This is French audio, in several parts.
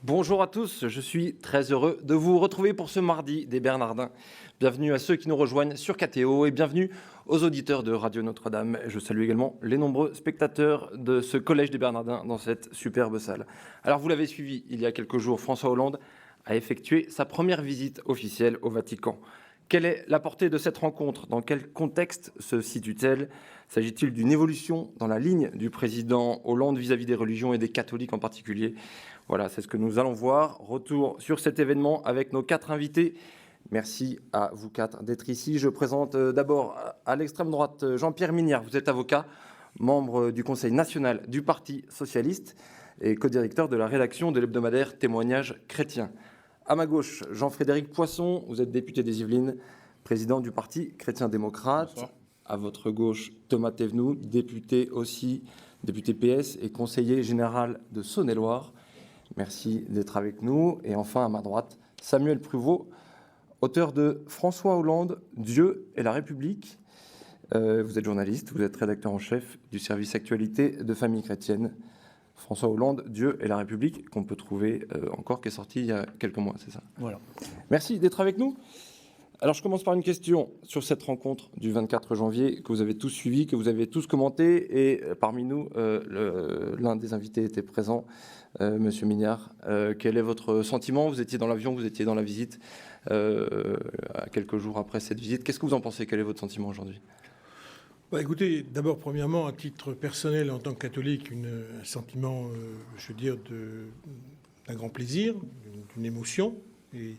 Bonjour à tous, je suis très heureux de vous retrouver pour ce mardi des Bernardins. Bienvenue à ceux qui nous rejoignent sur KTO et bienvenue aux auditeurs de Radio Notre-Dame. Je salue également les nombreux spectateurs de ce collège des Bernardins dans cette superbe salle. Alors vous l'avez suivi, il y a quelques jours, François Hollande a effectué sa première visite officielle au Vatican. Quelle est la portée de cette rencontre? Dans quel contexte se situe-t-elle? S'agit-il d'une évolution dans la ligne du président Hollande vis-à-vis des religions et des catholiques en particulier? Voilà, c'est ce que nous allons voir. Retour sur cet événement avec nos 4 invités. Merci à vous 4 d'être ici. Je présente d'abord à l'extrême droite Jean-Pierre Mignard. Vous êtes avocat, membre du Conseil national du Parti socialiste et co-directeur de la rédaction de l'hebdomadaire Témoignages chrétiens. À ma gauche, Jean-Frédéric Poisson. Vous êtes député des Yvelines, président du Parti chrétien-démocrate. Bonsoir. À votre gauche, Thomas Thévenoud, député aussi, député PS et conseiller général de Saône-et-Loire. Merci d'être avec nous. Et enfin, à ma droite, Samuel Pruvot, auteur de François Hollande, Dieu et la République. Vous êtes journaliste, vous êtes rédacteur en chef du service actualité de Famille chrétienne. François Hollande, Dieu et la République, qu'on peut trouver encore, qui est sorti il y a quelques mois, c'est ça? Voilà. Merci d'être avec nous. Alors, je commence par une question sur cette rencontre du 24 janvier que vous avez tous suivie, que vous avez tous commenté. Et parmi nous, l'un des invités était présent, Monsieur Mignard. Quel est votre sentiment? Vous étiez dans l'avion, vous étiez dans la visite, à quelques jours après cette visite. Qu'est-ce que vous en pensez? Quel est votre sentiment aujourd'hui? Écoutez, d'abord, premièrement, à titre personnel, en tant que catholique, un sentiment, je veux dire, d'un grand plaisir, d'une émotion. Et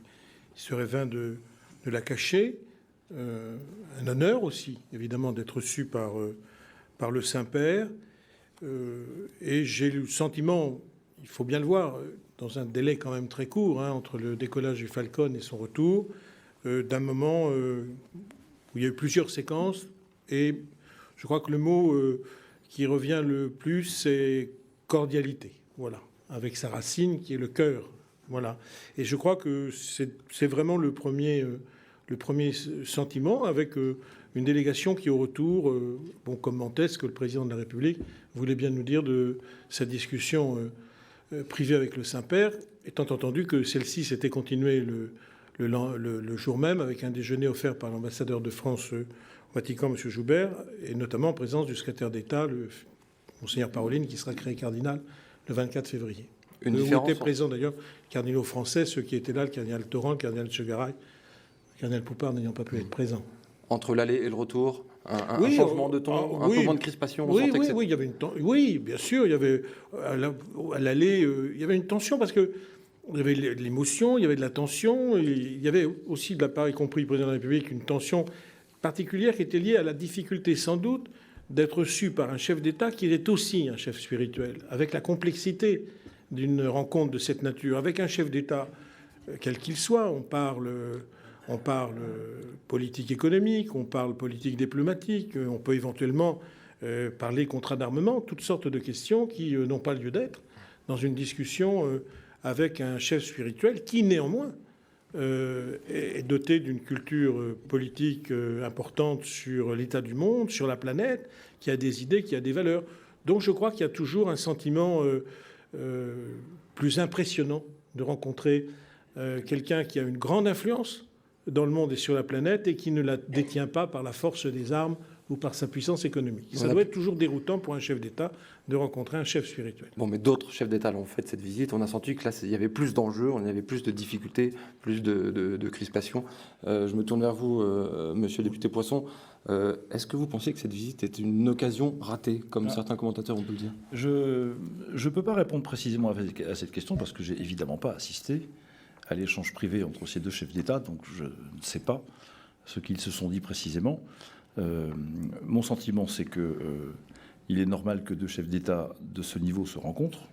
il serait vain de la cacher. Un honneur aussi, évidemment, d'être reçu par le Saint-Père. Et j'ai le sentiment, il faut bien le voir, dans un délai quand même très court, entre le décollage du Falcon et son retour, d'un moment où il y a eu plusieurs séquences. Et je crois que le mot qui revient le plus, c'est cordialité. Voilà, avec sa racine qui est le cœur. Voilà. Et je crois que c'est vraiment le premier sentiment, avec une délégation qui, au retour, commentait ce que le président de la République voulait bien nous dire de sa discussion privée avec le Saint-Père, étant entendu que celle-ci s'était continuée le jour même avec un déjeuner offert par l'ambassadeur de France au Vatican, M. Joubert, et notamment en présence du secrétaire d'État, le Monseigneur Parolin, qui sera créé cardinal le 24 février. Où étaient présents d'ailleurs cardinaux français, ceux qui étaient là, le cardinal Torrent, le cardinal Chegaray, le cardinal Poupard n'ayant pas pu être présent. Entre l'aller et le retour, un changement de ton, un peu moins de crispation. Oui, il y avait oui, bien sûr, il y avait à l'aller, il y avait une tension parce que il y avait de l'émotion, il y avait de la tension, il y avait aussi de la part, y compris le président de la République, une tension particulière qui était liée à la difficulté sans doute d'être reçu par un chef d'État qui est aussi un chef spirituel, avec la complexité d'une rencontre de cette nature, avec un chef d'État, quel qu'il soit. On parle politique économique, on parle politique diplomatique, on peut éventuellement parler contrat d'armement, toutes sortes de questions qui n'ont pas lieu d'être dans une discussion avec un chef spirituel qui, néanmoins, est doté d'une culture politique importante sur l'état du monde, sur la planète, qui a des idées, qui a des valeurs. Donc je crois qu'il y a toujours un sentiment plus impressionnant de rencontrer quelqu'un qui a une grande influence dans le monde et sur la planète et qui ne la détient pas par la force des armes ou par sa puissance économique. Ça doit être toujours déroutant pour un chef d'État de rencontrer un chef spirituel. Bon, mais d'autres chefs d'État l'ont fait cette visite. On a senti que là, il y avait plus d'enjeux, on avait plus de difficultés, plus de crispation. Je me tourne vers vous, monsieur le député Poisson. Est-ce que vous pensez que cette visite est une occasion ratée, comme certains commentateurs ont pu le dire? Je ne peux pas répondre précisément à cette question parce que j'ai évidemment pas assisté à l'échange privé entre ces deux chefs d'État, donc je ne sais pas ce qu'ils se sont dit précisément. Mon sentiment, c'est que il est normal que deux chefs d'État de ce niveau se rencontrent.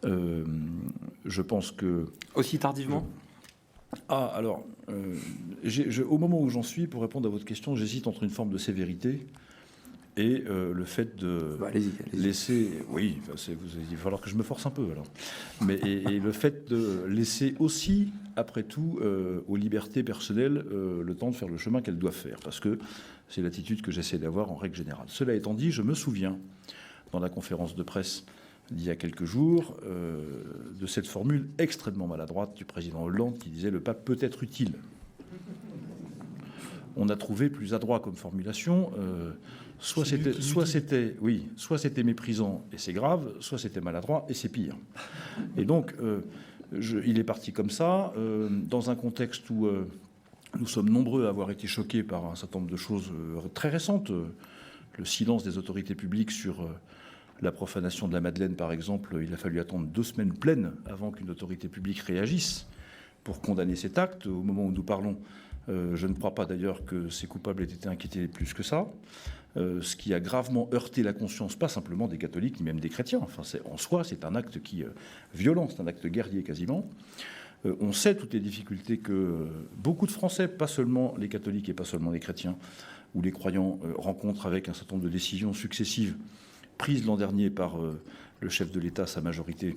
Je pense que... Aussi tardivement? Alors, au moment où j'en suis, pour répondre à votre question, j'hésite entre une forme de sévérité et le fait de laisser... Oui, il va falloir que je me force un peu, alors. Mais, et le fait de laisser aussi, après tout, aux libertés personnelles, le temps de faire le chemin qu'elles doivent faire. Parce que c'est l'attitude que j'essaie d'avoir en règle générale. Cela étant dit, je me souviens, dans la conférence de presse d'il y a quelques jours, de cette formule extrêmement maladroite du président Hollande qui disait « le pape peut être utile ». On a trouvé plus adroit comme formulation. Soit c'était méprisant et c'est grave, soit c'était maladroit et c'est pire. Et donc, il est parti comme ça, dans un contexte où nous sommes nombreux à avoir été choqués par un certain nombre de choses très récentes. Le silence des autorités publiques sur la profanation de la Madeleine, par exemple, il a fallu attendre 2 semaines pleines avant qu'une autorité publique réagisse pour condamner cet acte. Au moment où nous parlons, je ne crois pas d'ailleurs que ces coupables aient été inquiétés plus que ça. Ce qui a gravement heurté la conscience, pas simplement des catholiques, ni même des chrétiens. Enfin, en soi, c'est un acte qui violent, c'est un acte guerrier quasiment. On sait toutes les difficultés que beaucoup de Français, pas seulement les catholiques et pas seulement les chrétiens ou les croyants, rencontrent avec un certain nombre de décisions successives prises l'an dernier par le chef de l'État, sa majorité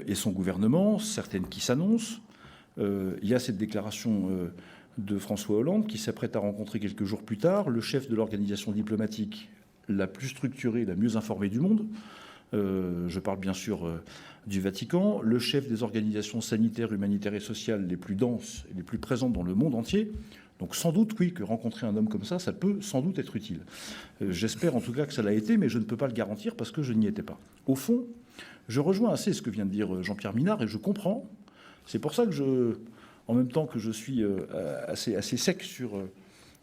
et son gouvernement, certaines qui s'annoncent. Il y a cette déclaration de François Hollande qui s'apprête à rencontrer quelques jours plus tard le chef de l'organisation diplomatique la plus structurée, la mieux informée du monde. Je parle bien sûr du Vatican, le chef des organisations sanitaires, humanitaires et sociales les plus denses et les plus présentes dans le monde entier. Donc sans doute, oui, que rencontrer un homme comme ça peut sans doute être utile. J'espère en tout cas que ça l'a été, mais je ne peux pas le garantir parce que je n'y étais pas. Au fond, je rejoins assez ce que vient de dire Jean-Pierre Minard et je comprends. C'est pour ça que en même temps que je suis assez sec sur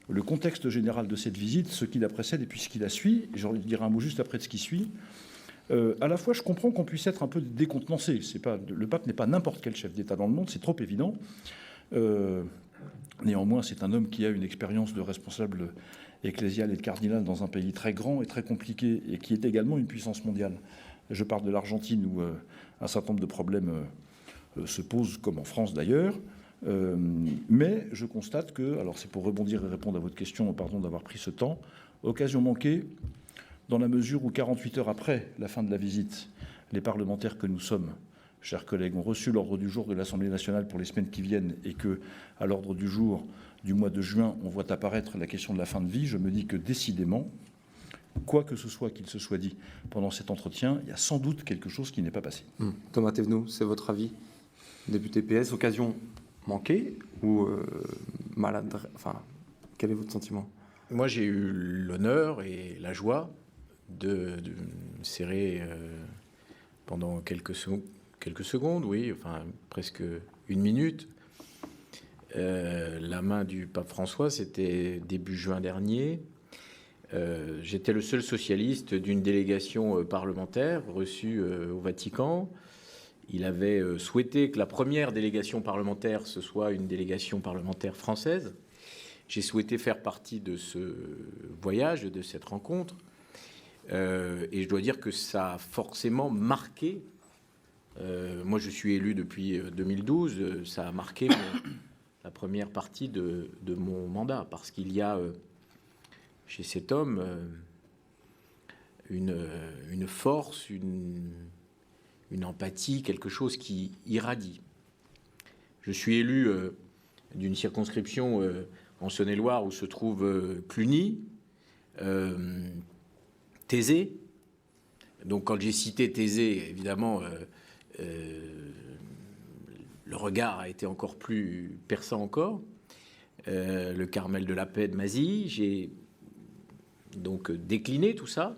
le contexte général de cette visite, ce qui la précède et puis ce qui la suit, et j'ai envie de dire un mot juste après de ce qui suit, à la fois je comprends qu'on puisse être un peu décontenancé. Le pape n'est pas n'importe quel chef d'État dans le monde, c'est trop évident. Néanmoins, c'est un homme qui a une expérience de responsable ecclésial et de cardinal dans un pays très grand et très compliqué et qui est également une puissance mondiale. Je parle de l'Argentine où un certain nombre de problèmes se posent, comme en France d'ailleurs. Mais je constate que, alors c'est pour rebondir et répondre à votre question, pardon d'avoir pris ce temps, occasion manquée, dans la mesure où 48 heures après la fin de la visite, les parlementaires que nous sommes, chers collègues, ont reçu l'ordre du jour de l'Assemblée nationale pour les semaines qui viennent et que, à l'ordre du jour du mois de juin, on voit apparaître la question de la fin de vie, je me dis que décidément, quoi que ce soit qu'il se soit dit pendant cet entretien, il y a sans doute quelque chose qui n'est pas passé. Thomas Thévenot, c'est votre avis? Député PS, occasion manquée ou maladresse? Enfin, quel est votre sentiment? Moi, j'ai eu l'honneur et la joie de me serrer pendant quelques secondes, oui, enfin presque une minute. La main du pape François, c'était début juin dernier. J'étais le seul socialiste d'une délégation parlementaire reçue au Vatican. Il avait souhaité que la première délégation parlementaire, ce soit une délégation parlementaire française. J'ai souhaité faire partie de ce voyage, de cette rencontre. Et je dois dire que ça a forcément marqué. Moi, je suis élu depuis 2012. Ça a marqué la première partie de mon mandat. Parce qu'il y a chez cet homme une force, une empathie, quelque chose qui irradie. Je suis élu d'une circonscription en Saône-et-Loire où se trouve Cluny, Thésée. Donc quand j'ai cité Thésée, évidemment, le regard a été encore plus perçant encore. Le Carmel de la Paix de Mazie, j'ai donc décliné tout ça.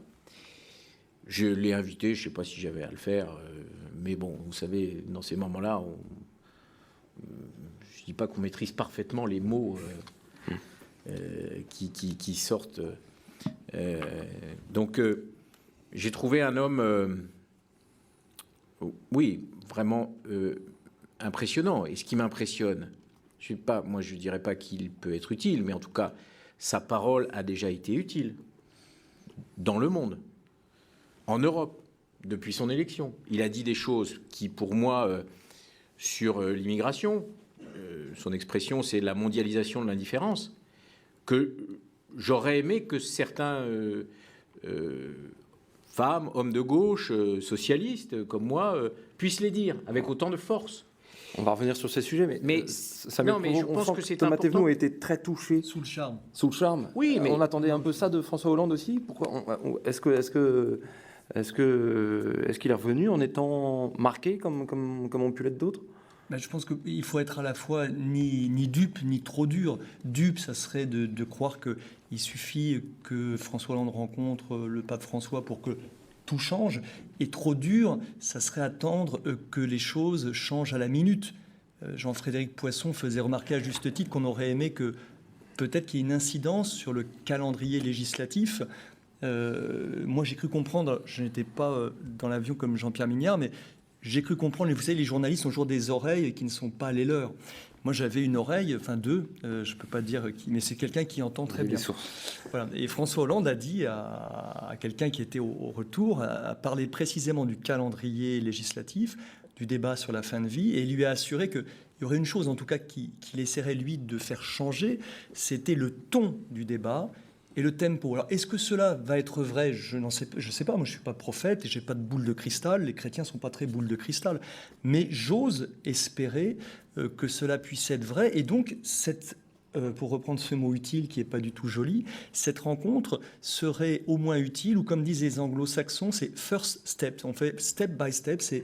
Je l'ai invité, je ne sais pas si j'avais à le faire, mais bon, vous savez, dans ces moments-là, je ne dis pas qu'on maîtrise parfaitement les mots qui sortent. Donc, j'ai trouvé un homme, oui, vraiment impressionnant. Et ce qui m'impressionne, je ne dirais pas qu'il peut être utile, mais en tout cas, sa parole a déjà été utile dans le monde. En Europe, depuis son élection. Il a dit des choses qui, pour moi, sur l'immigration, son expression, c'est la mondialisation de l'indifférence, que j'aurais aimé que certains femmes, hommes de gauche, socialistes, comme moi, puissent les dire avec autant de force. On va revenir sur ces sujets, mais je pense que c'est Thomas important. Thévenot a été très touché. Sous le charme. Sous le charme. Oui, mais on attendait un peu ça de François Hollande aussi. Pourquoi est-ce que Est-ce qu'il est revenu en étant marqué comme ont pu l'être d'autres ? Je pense qu'il faut être à la fois ni dupe ni trop dur. Dupe, ça serait de croire qu'il suffit que François Hollande rencontre le pape François pour que tout change. Et trop dur, ça serait attendre que les choses changent à la minute. Jean-Frédéric Poisson faisait remarquer à juste titre qu'on aurait aimé que peut-être qu'il y ait une incidence sur le calendrier législatif. Moi, j'ai cru comprendre, je n'étais pas dans l'avion comme Jean-Pierre Mignard, mais j'ai cru comprendre, vous savez, les journalistes ont toujours des oreilles qui ne sont pas les leurs. Moi, j'avais une oreille, enfin deux, je ne peux pas dire qui, mais c'est quelqu'un qui entend très bien. Voilà. Et François Hollande a dit à quelqu'un qui était au retour, a parlé précisément du calendrier législatif, du débat sur la fin de vie, et il lui a assuré qu'il y aurait une chose, en tout cas, qu'il essaierait, lui, de faire changer, c'était le ton du débat et le tempo. Alors, est-ce que cela va être vrai ? Je sais pas. Moi, je suis pas prophète et j'ai pas de boule de cristal. Les chrétiens sont pas très boule de cristal. Mais j'ose espérer que cela puisse être vrai. Et donc, pour reprendre ce mot utile qui est pas du tout joli, cette rencontre serait au moins utile, ou comme disent les anglo-saxons, c'est first step. On fait step by step, c'est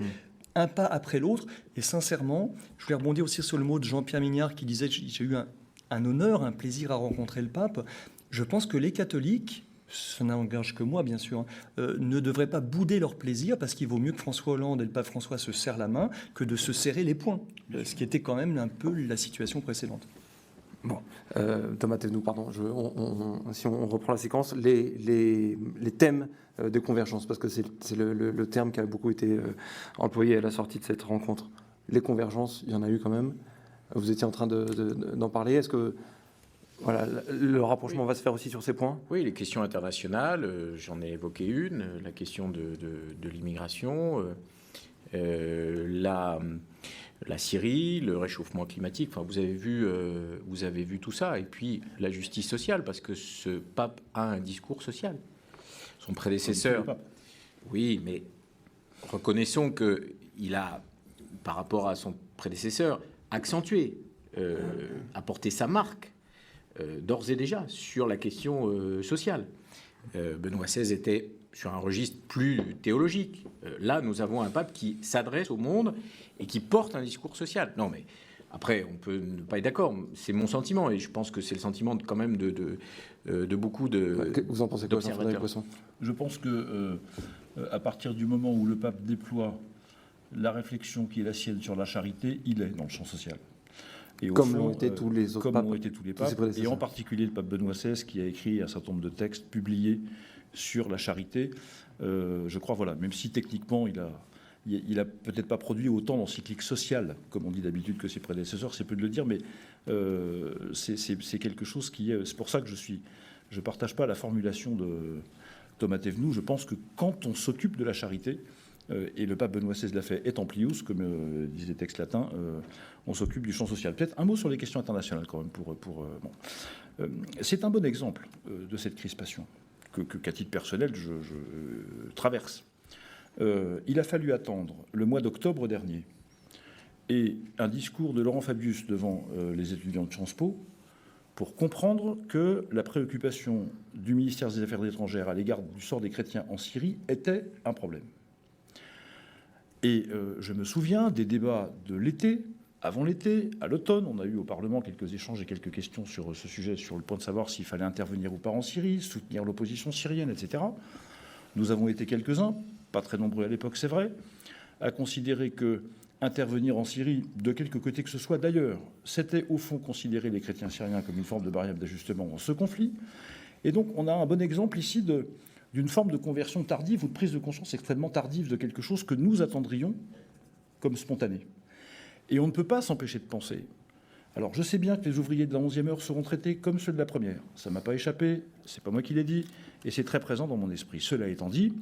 un pas après l'autre. Et sincèrement, je voulais rebondir aussi sur le mot de Jean-Pierre Mignard qui disait « J'ai eu un honneur, un plaisir à rencontrer le pape ». Je pense que les catholiques, ça n'engage que moi bien sûr, ne devraient pas bouder leur plaisir parce qu'il vaut mieux que François Hollande et le pape François se serrent la main que de se serrer les poings, ce qui était quand même un peu la situation précédente. Bon, Thomas Thévenoud, pardon, si on reprend la séquence, les thèmes de convergence, parce que c'est le terme qui a beaucoup été employé à la sortie de cette rencontre. Les convergences, il y en a eu quand même. Vous étiez en train d'en parler. Est-ce que voilà, le rapprochement va se faire aussi sur ces points ? Oui, les questions internationales, j'en ai évoqué une, la question de l'immigration, la Syrie, le réchauffement climatique. Enfin, vous avez vu tout ça. Et puis la justice sociale, parce que ce pape a un discours social. Son prédécesseur, oui, mais reconnaissons qu'il a, par rapport à son prédécesseur, accentué, apporté sa marque. D'ores et déjà sur la question sociale. Benoît XVI était sur un registre plus théologique. Là, nous avons un pape qui s'adresse au monde et qui porte un discours social. Non, mais après, on peut ne pas être d'accord. C'est mon sentiment et je pense que c'est le sentiment quand même de beaucoup de. Vous en pensez quoi, Jean-Frédéric Poisson ? Je pense que à partir du moment où le pape déploie la réflexion qui est la sienne sur la charité, il est dans le champ social. Et comme l'ont été tous les autres papes, et en particulier le pape Benoît XVI qui a écrit un certain nombre de textes publiés sur la charité. Je crois, voilà, même si techniquement il a peut-être pas produit autant d'encycliques sociales, comme on dit d'habitude, que ses prédécesseurs, c'est peu de le dire, mais c'est quelque chose qui est... C'est pour ça que je partage pas la formulation de Thomas Thévenoud. Je pense que quand on s'occupe de la charité, et le pape Benoît XVI l'a fait, et Amplius, comme disent les textes latins, on s'occupe du champ social. Peut-être un mot sur les questions internationales quand même. C'est un bon exemple de cette crispation qu'à titre personnel, je traverse. Il a fallu attendre le mois d'octobre dernier et un discours de Laurent Fabius devant les étudiants de Sciences Po pour comprendre que la préoccupation du ministère des Affaires étrangères à l'égard du sort des chrétiens en Syrie était un problème. Et je me souviens des débats de l'été, avant l'été, à l'automne. On a eu au Parlement quelques échanges et quelques questions sur ce sujet, sur le point de savoir s'il fallait intervenir ou pas en Syrie, soutenir l'opposition syrienne, etc. Nous avons été quelques-uns, pas très nombreux à l'époque, c'est vrai, à considérer que intervenir en Syrie, de quelque côté que ce soit d'ailleurs, c'était au fond considérer les chrétiens syriens comme une forme de variable d'ajustement dans ce conflit. Et donc on a un bon exemple ici d'une forme de conversion tardive ou de prise de conscience extrêmement tardive de quelque chose que nous attendrions comme spontané. Et on ne peut pas s'empêcher de penser. Alors je sais bien que les ouvriers de la 11e heure seront traités comme ceux de la première. Ça ne m'a pas échappé, c'est pas moi qui l'ai dit, et c'est très présent dans mon esprit. Cela étant dit,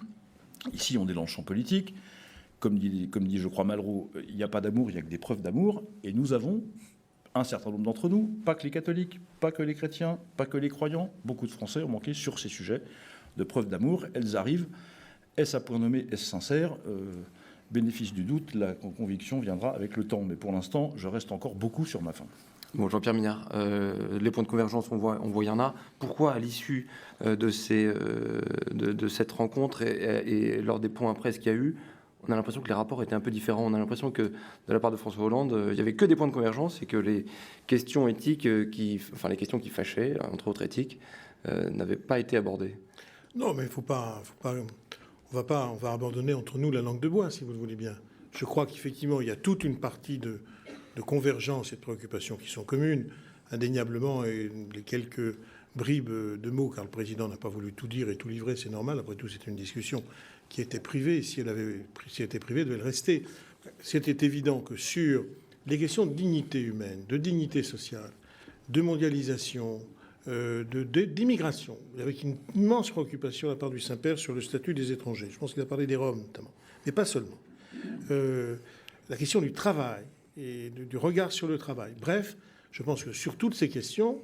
ici on est dans le champ politique. Comme dit je crois Malraux, il n'y a pas d'amour, il n'y a que des preuves d'amour. Et nous avons, un certain nombre d'entre nous, pas que les catholiques, pas que les chrétiens, pas que les croyants, beaucoup de Français ont manqué sur ces sujets de preuves d'amour. Elles arrivent. Est-ce à point nommé, est-ce sincère ? bénéfice du doute, la conviction viendra avec le temps. Mais pour l'instant, je reste encore beaucoup sur ma faim. Bon, Jean-Pierre Mignard, les points de convergence, on voit il y en a. Pourquoi, à l'issue de cette rencontre et lors des points presse qu'il y a eu, on a l'impression que les rapports étaient un peu différents? On a l'impression que, de la part de François Hollande, il n'y avait que des points de convergence et que les questions éthiques, les questions qui fâchaient, entre autres éthiques, n'avaient pas été abordées. Non, mais on va abandonner entre nous la langue de bois, si vous le voulez bien. Je crois qu'effectivement, il y a toute une partie de convergence et de préoccupations qui sont communes, indéniablement, et les quelques bribes de mots, car le président n'a pas voulu tout dire et tout livrer, c'est normal. Après tout, c'est une discussion qui était privée. Si elle était privée, elle devait le rester. C'était évident que sur les questions de dignité humaine, de dignité sociale, de mondialisation, d'immigration, avec une immense préoccupation de la part du Saint-Père sur le statut des étrangers. Je pense qu'il a parlé des Roms, notamment, mais pas seulement. La question du travail et du regard sur le travail. Bref, je pense que sur toutes ces questions,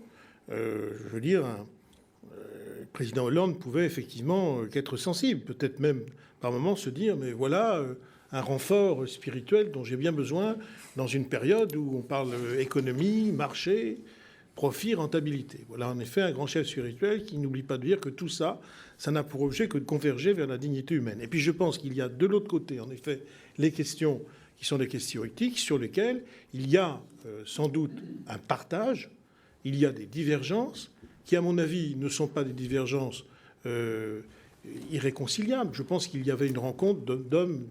je veux dire, le président Hollande pouvait effectivement qu'être sensible, peut-être même par moments se dire, mais voilà un renfort spirituel dont j'ai bien besoin dans une période où on parle économie, marché, profit, rentabilité. Voilà en effet un grand chef spirituel qui n'oublie pas de dire que tout ça, ça n'a pour objet que de converger vers la dignité humaine. Et puis je pense qu'il y a de l'autre côté, en effet, les questions qui sont des questions éthiques sur lesquelles il y a sans doute un partage, il y a des divergences qui, à mon avis, ne sont pas des divergences irréconciliables. Je pense qu'il y avait une rencontre d'hommes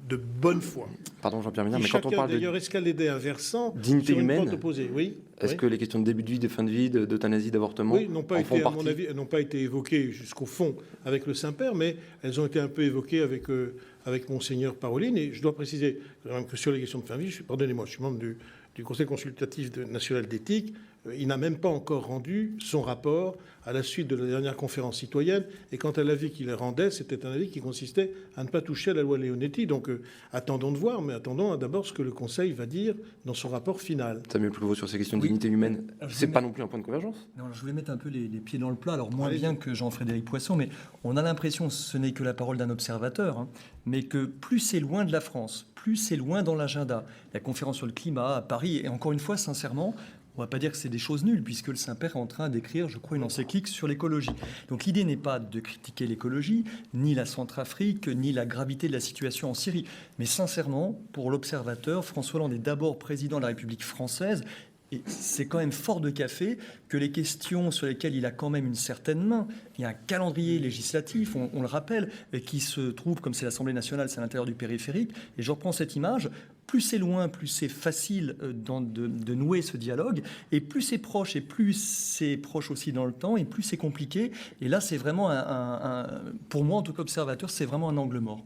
de bonne foi. Pardon, Jean-Pierre Mignard, mais quand on parle d'ailleurs escaladé un versant dignité humaine, opposée. Oui. Est-ce que les questions de début de vie, de fin de vie, d'euthanasie, d'avortement, n'ont pas été, à mon avis, elles n'ont pas été évoquées jusqu'au fond avec le Saint-Père, mais elles ont été un peu évoquées avec Monseigneur Paroline. Et je dois préciser que sur les questions de fin de vie, pardonnez-moi, je suis membre du Conseil consultatif national d'éthique. Il n'a même pas encore rendu son rapport à la suite de la dernière conférence citoyenne. Et quant à l'avis qu'il rendait, c'était un avis qui consistait à ne pas toucher à la loi Leonetti. Donc attendons de voir, mais attendons d'abord ce que le Conseil va dire dans son rapport final. Samuel Plouvot, sur ces questions de dignité humaine, c'est pas non plus un point de convergence? Non, je voulais mettre un peu les pieds dans le plat. Alors moins bien que Jean-Frédéric Poisson, mais on a l'impression, ce n'est que la parole d'un observateur, mais que plus c'est loin de la France, plus c'est loin dans l'agenda. La conférence sur le climat à Paris, et encore une fois, sincèrement, on ne va pas dire que c'est des choses nulles, puisque le Saint-Père est en train d'écrire, je crois, une encyclique sur l'écologie. Donc l'idée n'est pas de critiquer l'écologie, ni la Centrafrique, ni la gravité de la situation en Syrie. Mais sincèrement, pour l'observateur, François Hollande est d'abord président de la République française. Et c'est quand même fort de café que les questions sur lesquelles il a quand même une certaine main, il y a un calendrier législatif, on le rappelle, qui se trouve, comme c'est l'Assemblée nationale, c'est à l'intérieur du périphérique. Et je reprends cette image, plus c'est loin, plus c'est facile de nouer ce dialogue, et plus c'est proche aussi dans le temps, et plus c'est compliqué. Et là, c'est vraiment pour moi, en tant qu'observateur, c'est vraiment un angle mort.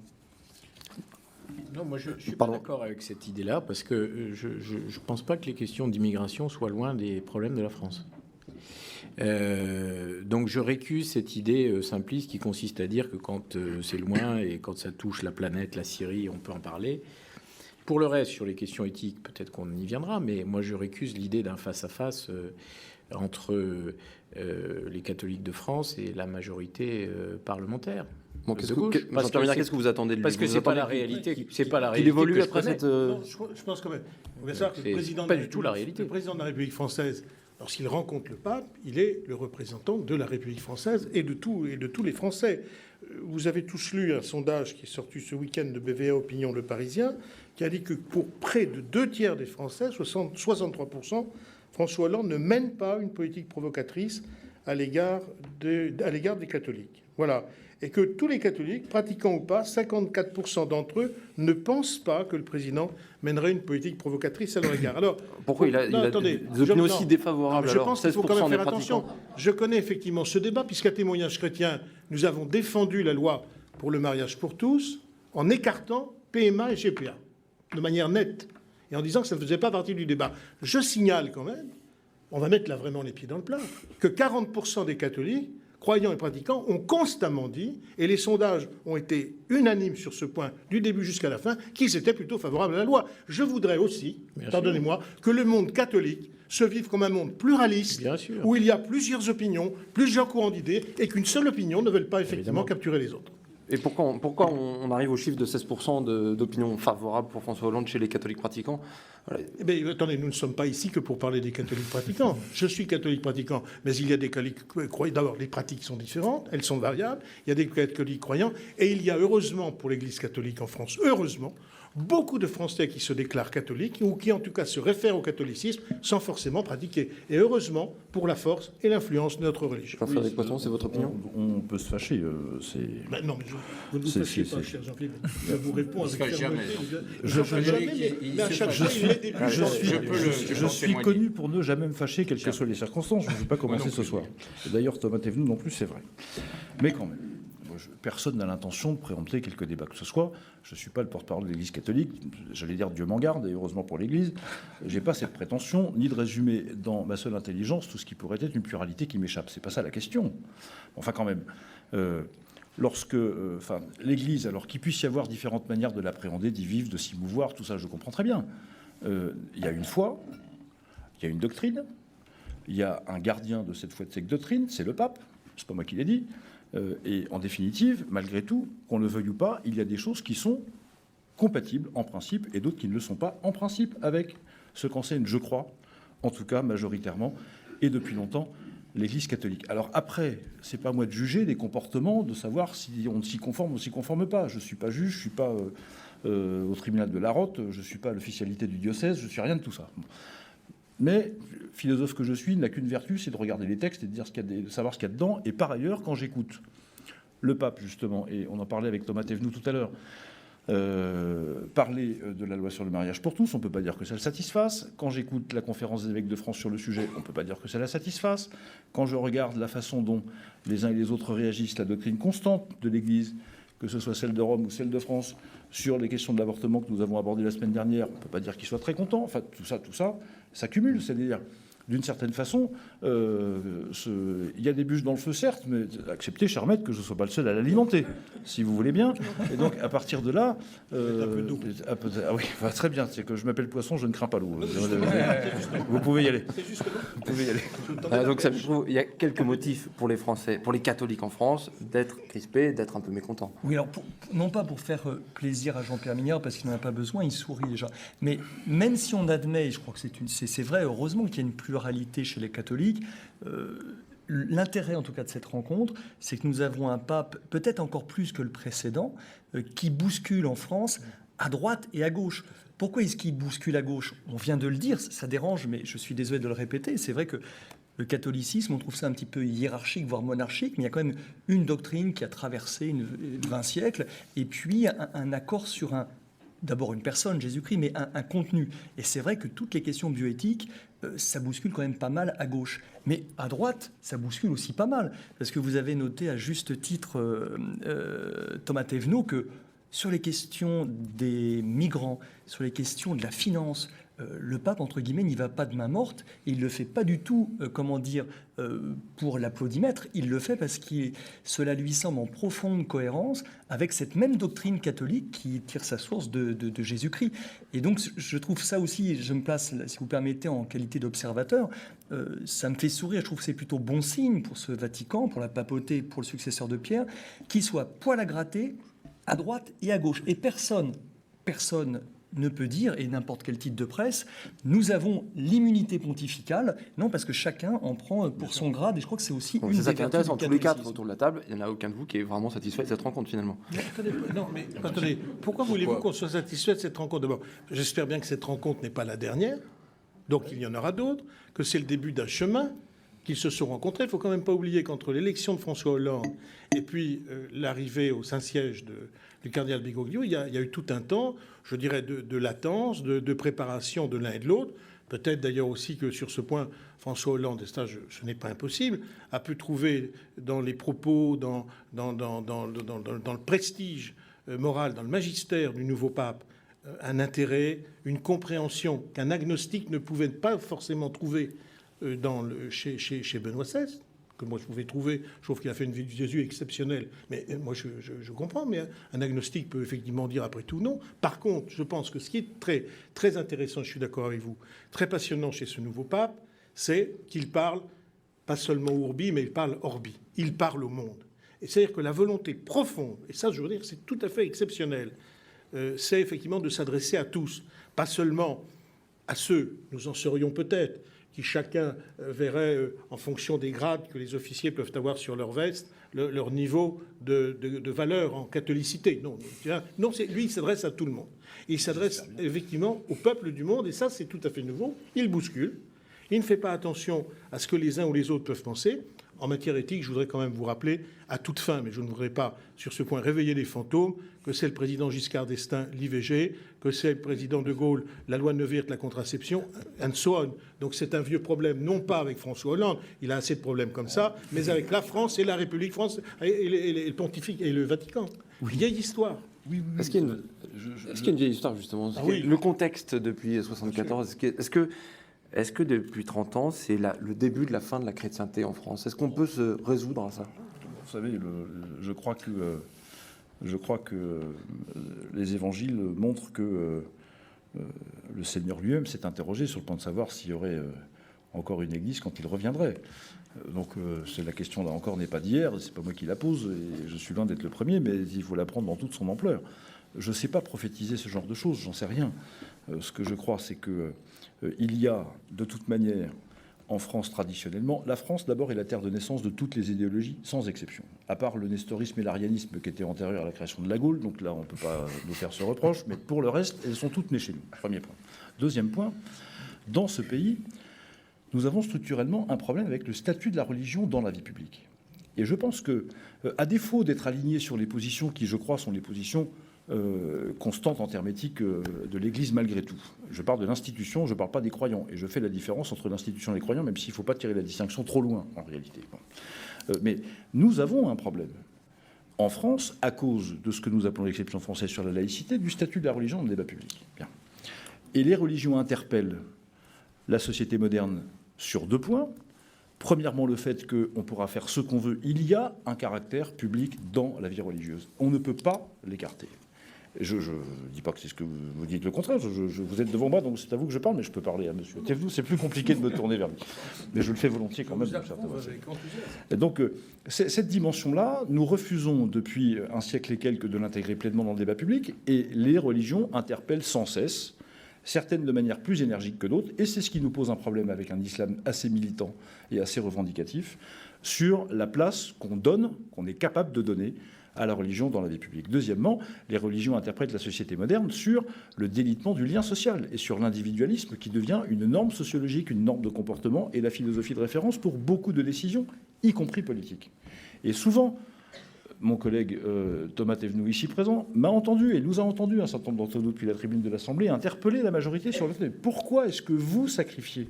Non, moi je ne suis pas d'accord avec cette idée-là, parce que je ne pense pas que les questions d'immigration soient loin des problèmes de la France. Donc je récuse cette idée simpliste qui consiste à dire que quand c'est loin et quand ça touche la planète, la Syrie, on peut en parler. Pour le reste, sur les questions éthiques, peut-être qu'on y viendra, mais moi je récuse l'idée d'un face-à-face entre les catholiques de France et la majorité parlementaire. Bon, qu'est-ce que vous attendez de lui? Parce que c'est pas la réalité. C'est pas la réalité. Il évolue après cette. Non, je pense quand même. Vous savez que le président de la République française, lorsqu'il rencontre le pape, il est le représentant de la République française et de tous les Français. Vous avez tous lu un sondage qui est sorti ce week-end de BVA Opinion Le Parisien, qui a dit que pour près de 2/3 des Français, 63%, François Hollande ne mène pas une politique provocatrice à l'égard des catholiques. Voilà. Et que tous les catholiques, pratiquants ou pas, 54% d'entre eux ne pensent pas que le président mènerait une politique provocatrice à leur égard. Alors, pourquoi il a des opinions aussi défavorables? Je pense qu'il faut quand même faire attention. Je connais effectivement ce débat, puisqu'à Témoignage chrétien, nous avons défendu la loi pour le mariage pour tous en écartant PMA et GPA de manière nette et en disant que ça ne faisait pas partie du débat. Je signale quand même, on va mettre là vraiment les pieds dans le plat, que 40% des catholiques, croyants et pratiquants, ont constamment dit, et les sondages ont été unanimes sur ce point du début jusqu'à la fin, qu'ils étaient plutôt favorables à la loi. Je voudrais aussi, pardonnez-moi, que le monde catholique se vive comme un monde pluraliste, où il y a plusieurs opinions, plusieurs courants d'idées, et qu'une seule opinion ne veuille pas effectivement capturer les autres. Et pourquoi on arrive au chiffre de 16% d'opinion favorable pour François Hollande chez les catholiques pratiquants? Voilà. Eh bien, attendez, nous ne sommes pas ici que pour parler des catholiques pratiquants. Je suis catholique pratiquant, mais il y a des catholiques croyants. D'abord, les pratiques sont différentes, elles sont variables. Il y a des catholiques croyants, et il y a heureusement pour l'Église catholique en France, heureusement, beaucoup de Français qui se déclarent catholiques ou qui en tout cas se réfèrent au catholicisme sans forcément pratiquer. Et heureusement pour la force et l'influence de notre religion. Jean-Frédéric Poisson, c'est votre opinion? On peut se fâcher. Ben non, mais vous ne vous fâchez pas, cher Jean-Philippe. Je vous réponds avec fermeté. Je suis connu pour ne jamais me fâcher, quelles que soient les circonstances. Je ne vais pas commencer ce soir. D'ailleurs, Thomas Thévenoud non plus, c'est vrai. Mais quand même. Personne n'a l'intention de préempter quelque débat que ce soit. Je ne suis pas le porte-parole de l'Église catholique. J'allais dire Dieu m'en garde, et heureusement pour l'Église. Je n'ai pas cette prétention, ni de résumer dans ma seule intelligence tout ce qui pourrait être une pluralité qui m'échappe. Ce n'est pas ça la question. Enfin, quand même. L'Église, alors qu'il puisse y avoir différentes manières de l'appréhender, d'y vivre, de s'y mouvoir, tout ça, je comprends très bien. Il y a une foi, il y a une doctrine, il y a un gardien de cette foi, de cette doctrine, c'est le pape. C'est pas moi qui l'ai dit. Et en définitive, malgré tout, qu'on le veuille ou pas, il y a des choses qui sont compatibles en principe et d'autres qui ne le sont pas en principe avec ce qu'enseigne, je crois, en tout cas majoritairement et depuis longtemps, l'Église catholique. Alors après, c'est pas à moi de juger des comportements, de savoir si on s'y conforme ou s'y conforme pas. Je suis pas juge, je suis pas au tribunal de la Rote, je suis pas à l'officialité du diocèse, je suis rien de tout ça. Mais, philosophe que je suis, n'a qu'une vertu, c'est de regarder les textes et de dire de savoir ce qu'il y a dedans. Et par ailleurs, quand j'écoute le pape, justement, et on en parlait avec Thomas Thévenoud tout à l'heure, parler de la loi sur le mariage pour tous, on ne peut pas dire que ça le satisfasse. Quand j'écoute la conférence des évêques de France sur le sujet, on ne peut pas dire que ça la satisfasse. Quand je regarde la façon dont les uns et les autres réagissent, la doctrine constante de l'Église, que ce soit celle de Rome ou celle de France, sur les questions de l'avortement que nous avons abordées la semaine dernière, on ne peut pas dire qu'ils soient très contents. Enfin, tout ça s'accumule. C'est-à-dire, d'une certaine façon, il y a des bûches dans le feu, certes, mais acceptez, cher maître, que je ne sois pas le seul à l'alimenter, si vous voulez bien. Et donc, à partir de là... un peu doux. Oui, très bien. C'est que je m'appelle Poisson, je ne crains pas l'eau. Vous pouvez y aller. Vous pouvez y aller. Donc, ça me trouve, il y a quelques motifs pour les Français, pour les catholiques en France, d'être crispés, d'être un peu mécontents. Oui, alors, non pas pour faire plaisir à Jean-Pierre Mignard, parce qu'il n'en a pas besoin, il sourit déjà. Mais même si on admet, et je crois que c'est vrai, heureusement qu'il y a une pluralité chez les catholiques, l'intérêt en tout cas de cette rencontre, c'est que nous avons un pape, peut-être encore plus que le précédent, qui bouscule en France à droite et à gauche. Pourquoi est-ce qu'il bouscule à gauche? On vient de le dire, ça dérange, mais je suis désolé de le répéter. C'est vrai que le catholicisme, on trouve ça un petit peu hiérarchique, voire monarchique, mais il y a quand même une doctrine qui a traversé 20 siècles, et puis un accord sur d'abord une personne, Jésus-Christ, mais un contenu. Et c'est vrai que toutes les questions bioéthiques, ça bouscule quand même pas mal à gauche. Mais à droite, ça bouscule aussi pas mal. Parce que vous avez noté à juste titre, Thomas Thévenoud, que sur les questions des migrants, sur les questions de la finance, le pape, entre guillemets, n'y va pas de main morte. Et il ne le fait pas du tout, pour l'applaudimètre. Il le fait parce que cela lui semble en profonde cohérence avec cette même doctrine catholique qui tire sa source de Jésus-Christ. Et donc, je trouve ça aussi, je me place, si vous permettez, en qualité d'observateur, ça me fait sourire. Je trouve que c'est plutôt bon signe pour ce Vatican, pour la papauté, pour le successeur de Pierre, qu'il soit poil à gratter à droite et à gauche. Et personne ne peut dire, et n'importe quel titre de presse, nous avons l'immunité pontificale. Non, parce que chacun en prend pour son grade, et je crois que c'est aussi une des vertus du catholicisme. En tous les quatre autour de la table, il n'y en a aucun de vous qui est vraiment satisfait de cette rencontre, finalement. Attendez, pourquoi voulez-vous qu'on soit satisfait de cette rencontre? D'abord, j'espère bien que cette rencontre n'est pas la dernière, donc il y en aura d'autres, que c'est le début d'un chemin, qu'ils se sont rencontrés. Il ne faut quand même pas oublier qu'entre l'élection de François Hollande et puis l'arrivée au Saint-Siège du cardinal Bergoglio, il y a eu tout un temps, je dirais, de latence, de préparation de l'un et de l'autre. Peut-être d'ailleurs aussi que sur ce point, François Hollande, et ça ce n'est pas impossible, a pu trouver dans les propos, dans le prestige moral, dans le magistère du nouveau pape, un intérêt, une compréhension qu'un agnostique ne pouvait pas forcément trouver chez Benoît XVI, que moi je pouvais trouver. Je trouve qu'il a fait une vie de Jésus exceptionnelle. Mais moi je comprends, mais un agnostique peut effectivement dire après tout non. Par contre, je pense que ce qui est très, très intéressant, je suis d'accord avec vous, très passionnant chez ce nouveau pape, c'est qu'il parle pas seulement urbi, mais il parle orbi. Il parle au monde. Et c'est-à-dire que la volonté profonde, et ça, je veux dire, c'est tout à fait exceptionnel, c'est effectivement de s'adresser à tous, pas seulement à ceux, nous en serions peut-être, qui chacun verrait, en fonction des grades que les officiers peuvent avoir sur leur veste, leur niveau de valeur en catholicité. Non, lui, il s'adresse à tout le monde. Et il s'adresse effectivement au peuple du monde, et ça, c'est tout à fait nouveau. Il bouscule. Il ne fait pas attention à ce que les uns ou les autres peuvent penser. En matière éthique, je voudrais quand même vous rappeler, à toute fin, mais je ne voudrais pas, sur ce point, réveiller les fantômes, que c'est le président Giscard d'Estaing, l'IVG, que c'est le président de Gaulle, la loi Neuwirth, la contraception, and so on. Donc c'est un vieux problème, non pas avec François Hollande, il a assez de problèmes comme ça, mais avec la France et la République française, et le pontifique et le Vatican. Vieille histoire. Oui. Est-ce qu'il y a une vieille histoire, justement? Oui. Le contexte depuis 1974, est-ce que depuis 30 ans, c'est le début de la fin de la chrétienté en France? Est-ce qu'on peut se résoudre à ça? Vous savez, je crois que les évangiles montrent que le Seigneur lui-même s'est interrogé sur le point de savoir s'il y aurait encore une église quand il reviendrait. Donc c'est la question, là encore, n'est pas d'hier, c'est pas moi qui la pose, et je suis loin d'être le premier, mais il faut la prendre dans toute son ampleur. Je ne sais pas prophétiser ce genre de choses, j'en sais rien. Ce que je crois, c'est que il y a, de toute manière, en France traditionnellement, la France d'abord est la terre de naissance de toutes les idéologies, sans exception. À part le nestorisme et l'arianisme qui étaient antérieurs à la création de la Gaule, donc là on ne peut pas nous faire ce reproche, mais pour le reste, elles sont toutes nées chez nous. Premier point. Deuxième point, dans ce pays, nous avons structurellement un problème avec le statut de la religion dans la vie publique. Et je pense que, à défaut d'être aligné sur les positions qui, je crois, sont les positions constante en termes éthiques de l'Église malgré tout. Je parle de l'institution, je ne parle pas des croyants. Et je fais la différence entre l'institution et les croyants, même s'il ne faut pas tirer la distinction trop loin, en réalité. Bon. Mais nous avons un problème en France, à cause de ce que nous appelons l'exception française sur la laïcité, du statut de la religion dans le débat public. Bien. Et les religions interpellent la société moderne sur deux points. Premièrement, le fait qu'on pourra faire ce qu'on veut. Il y a un caractère public dans la vie religieuse. On ne peut pas l'écarter. Je ne dis pas que c'est ce que vous dites le contraire. Vous êtes devant moi, donc c'est à vous que je parle, mais je peux parler à monsieur Thévenoud. C'est plus compliqué de me tourner vers lui. Mais je le fais volontiers quand même. Et donc, cette dimension-là, nous refusons depuis un siècle et quelques de l'intégrer pleinement dans le débat public. Et les religions interpellent sans cesse, certaines de manière plus énergique que d'autres. Et c'est ce qui nous pose un problème avec un islam assez militant et assez revendicatif sur la place qu'on donne, qu'on est capable de donner à la religion dans la vie publique. Deuxièmement, les religions interprètent la société moderne sur le délitement du lien social et sur l'individualisme qui devient une norme sociologique, une norme de comportement et la philosophie de référence pour beaucoup de décisions, y compris politiques. Et souvent, mon collègue Thomas Thévenoud, ici présent, m'a entendu et nous a entendu, un certain nombre d'entre nous depuis la tribune de l'Assemblée, interpeller la majorité sur le fait pourquoi est-ce que vous sacrifiez,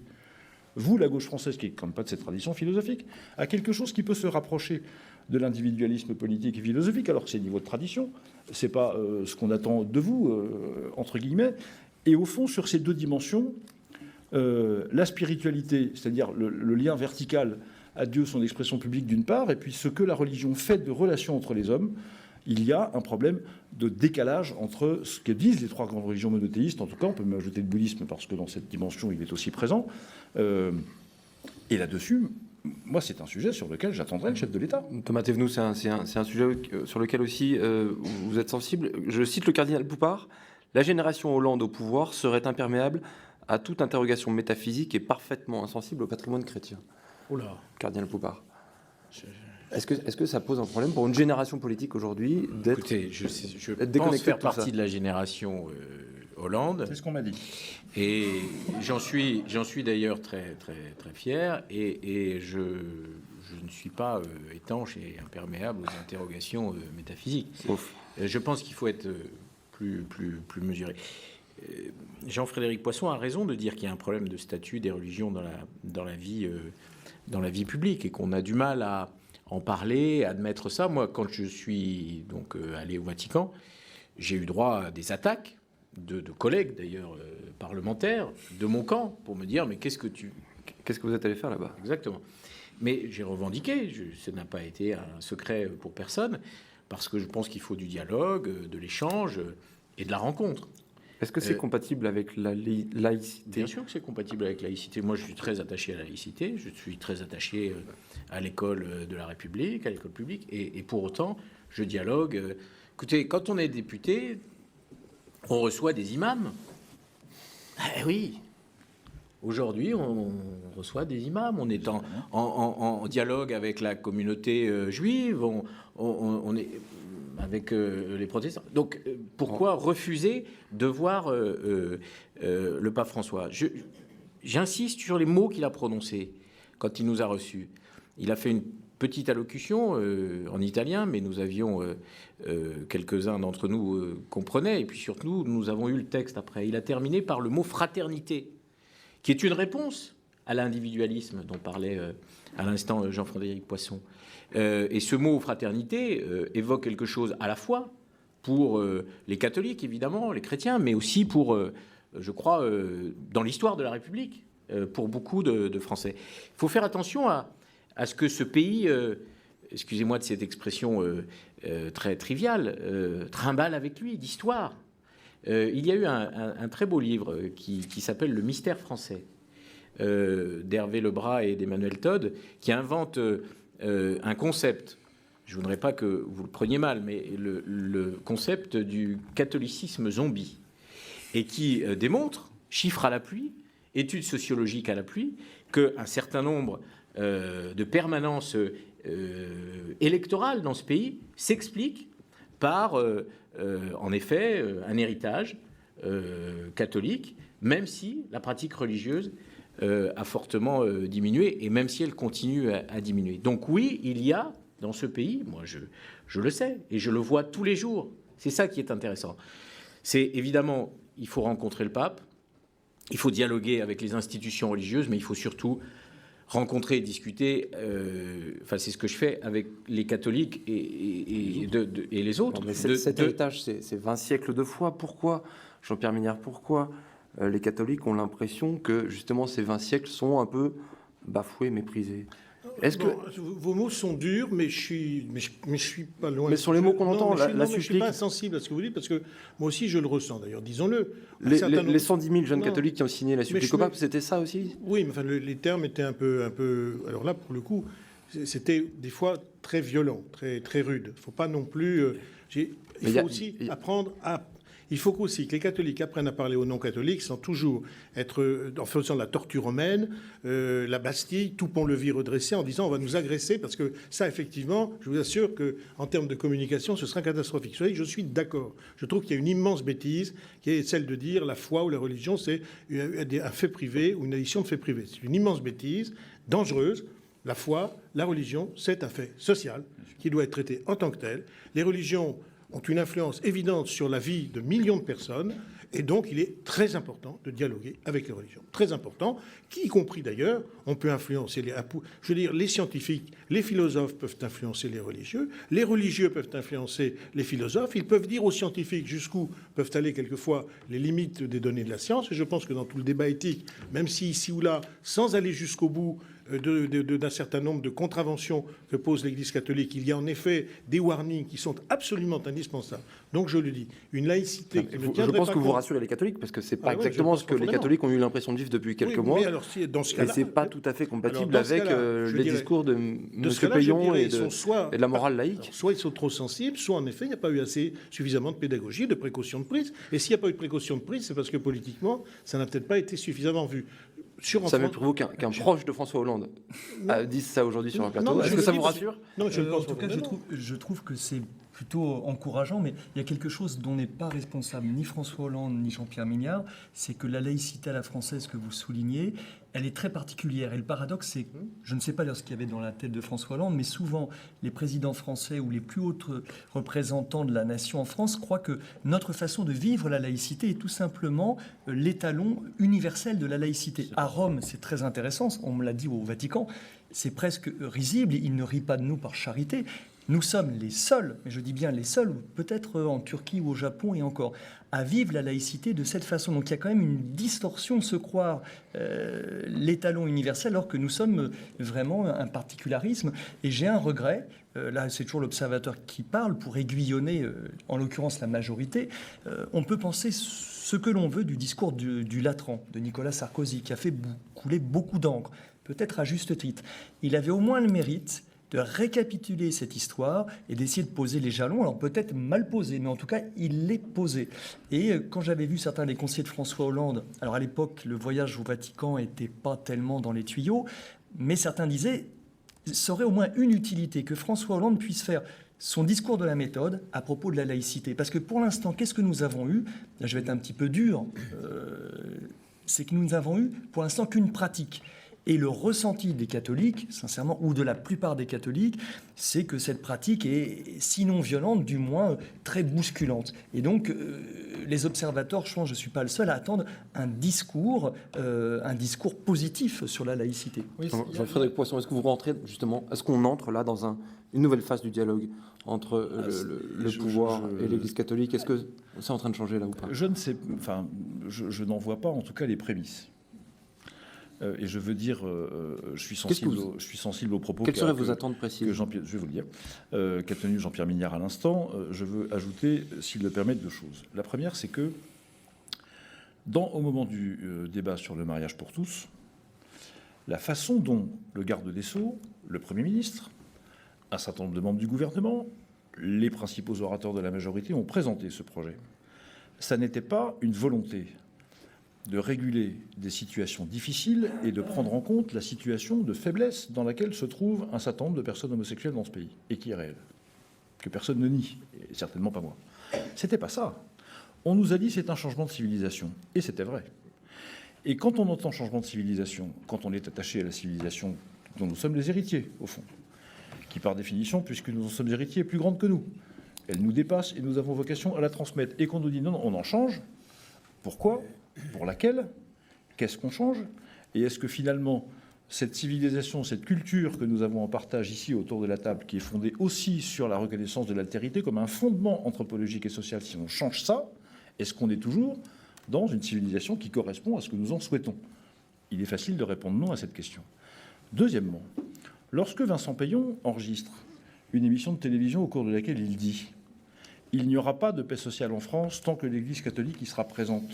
vous, la gauche française, qui n'est quand même pas de cette tradition philosophique, à quelque chose qui peut se rapprocher de l'individualisme politique et philosophique, alors que c'est niveau de tradition, c'est pas ce qu'on attend de vous, entre guillemets. Et au fond, sur ces deux dimensions, la spiritualité, c'est-à-dire le lien vertical à Dieu, son expression publique d'une part, et puis ce que la religion fait de relations entre les hommes, il y a un problème de décalage entre ce que disent les trois grandes religions monothéistes, en tout cas, on peut même ajouter le bouddhisme, parce que dans cette dimension, il est aussi présent. Et là-dessus, moi, c'est un sujet sur lequel j'attendrai le chef de l'État. Thomas Thévenoud, c'est un sujet sur lequel aussi vous êtes sensible. Je cite le cardinal Poupart. La génération Hollande au pouvoir serait imperméable à toute interrogation métaphysique et parfaitement insensible au patrimoine chrétien. Oula. Cardinal Poupart. Est-ce que ça pose un problème pour une génération politique aujourd'hui d'être Écoutez, je pense faire partie de la génération Hollande. C'est ce qu'on m'a dit. Et j'en suis d'ailleurs très, très, très fier. Et je ne suis pas étanche et imperméable aux interrogations métaphysiques. Je pense qu'il faut être plus mesuré. Jean-Frédéric Poisson a raison de dire qu'il y a un problème de statut des religions dans la vie publique et qu'on a du mal à en parler, à admettre ça. Moi, quand je suis donc allé au Vatican, j'ai eu droit à des attaques de collègues, d'ailleurs, parlementaires, de mon camp, pour me dire, mais qu'est-ce que vous êtes allé faire là-bas? Exactement. Mais j'ai revendiqué, ça n'a pas été un secret pour personne, parce que je pense qu'il faut du dialogue, de l'échange et de la rencontre. Est-ce que c'est compatible avec la laïcité? Bien sûr que c'est compatible avec la laïcité. Moi, je suis très attaché à la laïcité. Je suis très attaché à l'école de la République, à l'école publique. Et pour autant, je dialogue. Écoutez, quand on est député, on reçoit des imams. Eh oui. Aujourd'hui, on reçoit des imams. On est en dialogue avec la communauté juive. On est avec les protestants. Donc, pourquoi refuser de voir le pape François? J'insiste sur les mots qu'il a prononcés quand il nous a reçus. Il a fait une petite allocution en italien, mais nous avions quelques-uns d'entre nous comprenaient, et puis surtout, nous avons eu le texte après. Il a terminé par le mot fraternité, qui est une réponse à l'individualisme dont parlait à l'instant Jean-Frédéric Poisson. Et ce mot fraternité évoque quelque chose à la fois pour les catholiques, évidemment, les chrétiens, mais aussi pour, je crois, dans l'histoire de la République, pour beaucoup de Français. Il faut faire attention à ce que ce pays, excusez-moi de cette expression très triviale, trimballe avec lui d'histoire. Il y a eu un très beau livre qui s'appelle « Le mystère français » d'Hervé Lebras et d'Emmanuel Todd, qui invente un concept. Je ne voudrais pas que vous le preniez mal, mais le concept du catholicisme zombie, et qui démontre, chiffres à l'appui, études sociologiques à l'appui, qu'un certain nombre de permanences électorales dans ce pays s'expliquent par, en effet, un héritage catholique, même si la pratique religieuse a fortement diminué, et même si elle continue à diminuer. Donc oui, il y a dans ce pays, moi je le sais, et je le vois tous les jours, c'est ça qui est intéressant. C'est évidemment, il faut rencontrer le pape, il faut dialoguer avec les institutions religieuses, mais il faut surtout rencontrer et discuter, enfin c'est ce que je fais avec les catholiques et les autres. Non, mais cet héritage, c'est 20 siècles de foi. Pourquoi, Jean-Pierre Mignard, pourquoi les catholiques ont l'impression que justement ces 20 siècles sont un peu bafoués, méprisés? Est-ce que vos mots sont durs, mais je suis pas loin. Mais ce sont les mots qu'on entend. Je suis pas insensible à ce que vous dites, parce que moi aussi je le ressens. D'ailleurs, disons-le. Les 110 000 jeunes catholiques qui ont signé la supplique au pape, c'était ça aussi? Oui, mais enfin, les termes étaient un peu. Alors là, pour le coup, c'était des fois très violent, très rude. Il ne faut pas non plus. Il faut aussi apprendre à. Il faut aussi que les catholiques apprennent à parler aux non-catholiques sans toujours être en faisant la torture romaine, la Bastille, tout pont-levis redressé en disant on va nous agresser, parce que ça, effectivement, je vous assure qu'en termes de communication, ce sera catastrophique. Vous savez, je suis d'accord. Je trouve qu'il y a une immense bêtise qui est celle de dire la foi ou la religion, c'est un fait privé ou une addition de faits privés. C'est une immense bêtise, dangereuse. La foi, la religion, c'est un fait social qui doit être traité en tant que tel. Les religions ont une influence évidente sur la vie de millions de personnes, et donc il est très important de dialoguer avec les religions. Très important, y compris d'ailleurs, on peut influencer les scientifiques, les philosophes peuvent influencer les religieux peuvent influencer les philosophes, ils peuvent dire aux scientifiques jusqu'où peuvent aller quelquefois les limites des données de la science, et je pense que dans tout le débat éthique, même si ici ou là, sans aller jusqu'au bout d'un certain nombre de contraventions que pose l'Église catholique, il y a en effet des warnings qui sont absolument indispensables. Donc je le dis, une laïcité qui ne tiendrait pas compte... Je pense que vous rassurez les catholiques, parce que c'est pas exactement ce que les catholiques ont eu l'impression de vivre depuis quelques mois. Mais alors, dans ce cas-là, et c'est pas tout à fait compatible avec les discours de M. Payon et de la morale laïque. Soit ils sont trop sensibles, soit en effet il n'y a pas eu suffisamment de pédagogie, de précaution de prise. Et s'il n'y a pas eu de précaution de prise, c'est parce que politiquement, ça n'a peut-être pas été suffisamment vu. Ça me provoque qu'un proche de François Hollande dise ça aujourd'hui sur un plateau. Est-ce que ça vous rassure? Non, en tout cas, je trouve que c'est plutôt encourageant, mais il y a quelque chose dont n'est pas responsable ni François Hollande ni Jean-Pierre Mignard, c'est que la laïcité à la française que vous soulignez, elle est très particulière. Et le paradoxe, c'est que, je ne sais pas ce qu'il y avait dans la tête de François Hollande, mais souvent les présidents français ou les plus hauts représentants de la nation en France croient que notre façon de vivre la laïcité est tout simplement l'étalon universel de la laïcité. À Rome, c'est très intéressant, on me l'a dit au Vatican, c'est presque risible, il ne rit pas de nous par charité. Nous sommes les seuls, mais je dis bien les seuls, peut-être en Turquie ou au Japon et encore, à vivre la laïcité de cette façon. Donc il y a quand même une distorsion de se croire l'étalon universel, alors que nous sommes vraiment un particularisme. Et j'ai un regret, là c'est toujours l'observateur qui parle, pour aiguillonner, en l'occurrence la majorité, on peut penser ce que l'on veut du discours du Latran, de Nicolas Sarkozy, qui a fait couler beaucoup d'encre, peut-être à juste titre. Il avait au moins le mérite de récapituler cette histoire et d'essayer de poser les jalons. Alors peut-être mal posés, mais en tout cas, il les posait. Et quand j'avais vu certains des conseillers de François Hollande, alors à l'époque, le voyage au Vatican n'était pas tellement dans les tuyaux, mais certains disaient, ça aurait au moins une utilité que François Hollande puisse faire son discours de la méthode à propos de la laïcité. Parce que pour l'instant, qu'est-ce que nous avons eu ? Là, je vais être un petit peu dur. C'est que nous n'avons eu pour l'instant qu'une pratique. Et le ressenti des catholiques, sincèrement, ou de la plupart des catholiques, c'est que cette pratique est, sinon violente, du moins très bousculante. Et donc, les observateurs, je pense, je ne suis pas le seul à attendre un discours positif sur la laïcité. Oui, Jean-Frédéric Poisson, est-ce que vous rentrez justement, est-ce qu'on entre là dans une nouvelle phase du dialogue entre le pouvoir et l'Église catholique? Est-ce que c'est en train de changer là ou pas? Je ne sais, enfin, je n'en vois pas en tout cas les prémices. Et je veux dire, je suis sensible aux propos. Quelles seraient vos attentes précises? Je vais vous le dire. Qu'a tenu Jean-Pierre Mignard à l'instant. Je veux ajouter, s'il le permet, 2 choses. La première, c'est que au moment du débat sur le mariage pour tous, la façon dont le garde des Sceaux, le Premier ministre, un certain nombre de membres du gouvernement, les principaux orateurs de la majorité ont présenté ce projet. Ça n'était pas une volonté de réguler des situations difficiles et de prendre en compte la situation de faiblesse dans laquelle se trouve un certain nombre de personnes homosexuelles dans ce pays, et qui est réelle, que personne ne nie, et certainement pas moi. C'était pas ça. On nous a dit c'est un changement de civilisation, et c'était vrai. Et quand on entend changement de civilisation, quand on est attaché à la civilisation dont nous sommes les héritiers, au fond, qui par définition, puisque nous en sommes héritiers, est plus grande que nous, elle nous dépasse et nous avons vocation à la transmettre, et qu'on nous dit non, on en change, pourquoi ? Pour laquelle? Qu'est-ce qu'on change? Et est-ce que finalement, cette civilisation, cette culture que nous avons en partage ici autour de la table, qui est fondée aussi sur la reconnaissance de l'altérité comme un fondement anthropologique et social, si on change ça, est-ce qu'on est toujours dans une civilisation qui correspond à ce que nous en souhaitons? Il est facile de répondre non à cette question. Deuxièmement, lorsque Vincent Payon enregistre une émission de télévision au cours de laquelle il dit « Il n'y aura pas de paix sociale en France tant que l'Église catholique y sera présente »,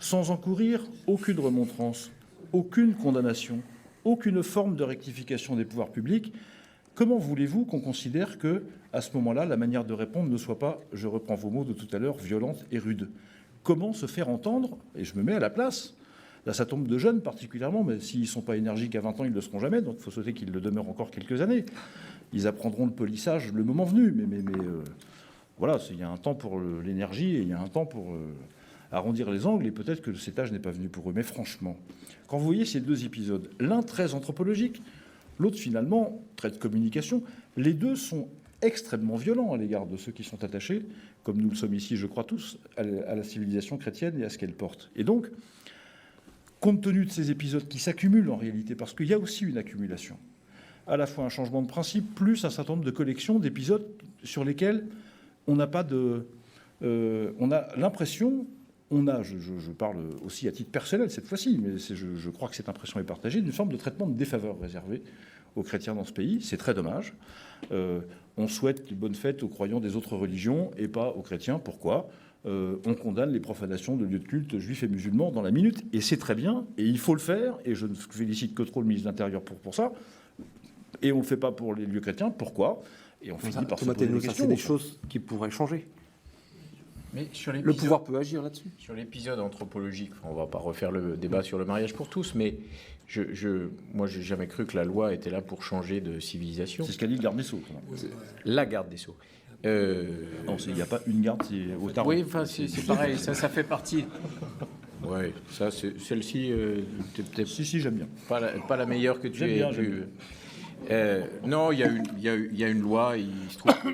sans encourir aucune remontrance, aucune condamnation, aucune forme de rectification des pouvoirs publics, comment voulez-vous qu'on considère que, à ce moment-là, la manière de répondre ne soit pas, je reprends vos mots de tout à l'heure, violente et rude? Comment se faire entendre? Et je me mets à la place. Là, ça tombe de jeunes particulièrement, mais s'ils ne sont pas énergiques à 20 ans, ils ne le seront jamais, donc il faut souhaiter qu'ils le demeurent encore quelques années. Ils apprendront le polissage le moment venu, mais voilà, il y a un temps pour l'énergie et il y a un temps pour arrondir les angles, et peut-être que cet âge n'est pas venu pour eux. Mais franchement, quand vous voyez ces 2 épisodes, l'un très anthropologique, l'autre finalement très de communication, les 2 sont extrêmement violents à l'égard de ceux qui sont attachés, comme nous le sommes ici, je crois tous, à la civilisation chrétienne et à ce qu'elle porte. Et donc, compte tenu de ces épisodes qui s'accumulent en réalité, parce qu'il y a aussi une accumulation, à la fois un changement de principe, plus un certain nombre de collections d'épisodes sur lesquels on n'a pas de... on a l'impression... je parle aussi à titre personnel cette fois-ci, mais je crois que cette impression est partagée, d'une forme de traitement de défaveur réservé aux chrétiens dans ce pays. C'est très dommage. On souhaite de bonnes fêtes aux croyants des autres religions et pas aux chrétiens. Pourquoi ? On condamne les profanations de lieux de culte juifs et musulmans dans la minute, et c'est très bien, et il faut le faire, et je ne félicite que trop le ministre de l'Intérieur pour ça. Et on ne le fait pas pour les lieux chrétiens. Pourquoi ? Et on finit par se poser des questions. C'est des choses qui pourraient changer. Mais sur le pouvoir peut agir là-dessus. Sur l'épisode anthropologique, on ne va pas refaire le débat sur le mariage pour tous, mais moi, je n'ai jamais cru que la loi était là pour changer de civilisation. C'est ce qu'a dit le garde des Sceaux. La garde des Sceaux. Non, il n'y a pas une garde, c'est au tarot. Oui, enfin, c'est pareil, ça fait partie. Oui, ça, celle-ci, Si, j'aime bien. Pas la meilleure que tu aies bien, pu. Non, il y a une loi, il se trouve que...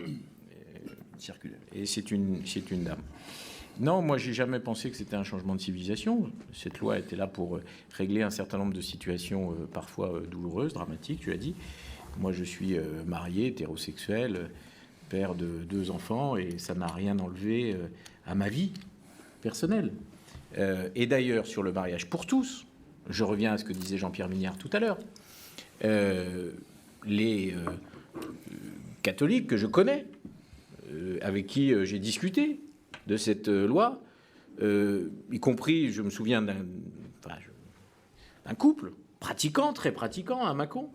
circulaire. Et c'est une dame. Non, moi, j'ai jamais pensé que c'était un changement de civilisation. Cette loi était là pour régler un certain nombre de situations parfois douloureuses, dramatiques, tu l'as dit. Moi, je suis marié, hétérosexuel, père de 2 enfants, et ça n'a rien enlevé à ma vie personnelle. Et d'ailleurs, sur le mariage pour tous, je reviens à ce que disait Jean-Pierre Mignard tout à l'heure, les catholiques que je connais, avec qui j'ai discuté de cette loi, y compris, je me souviens d'un couple pratiquant, très pratiquant à Mâcon.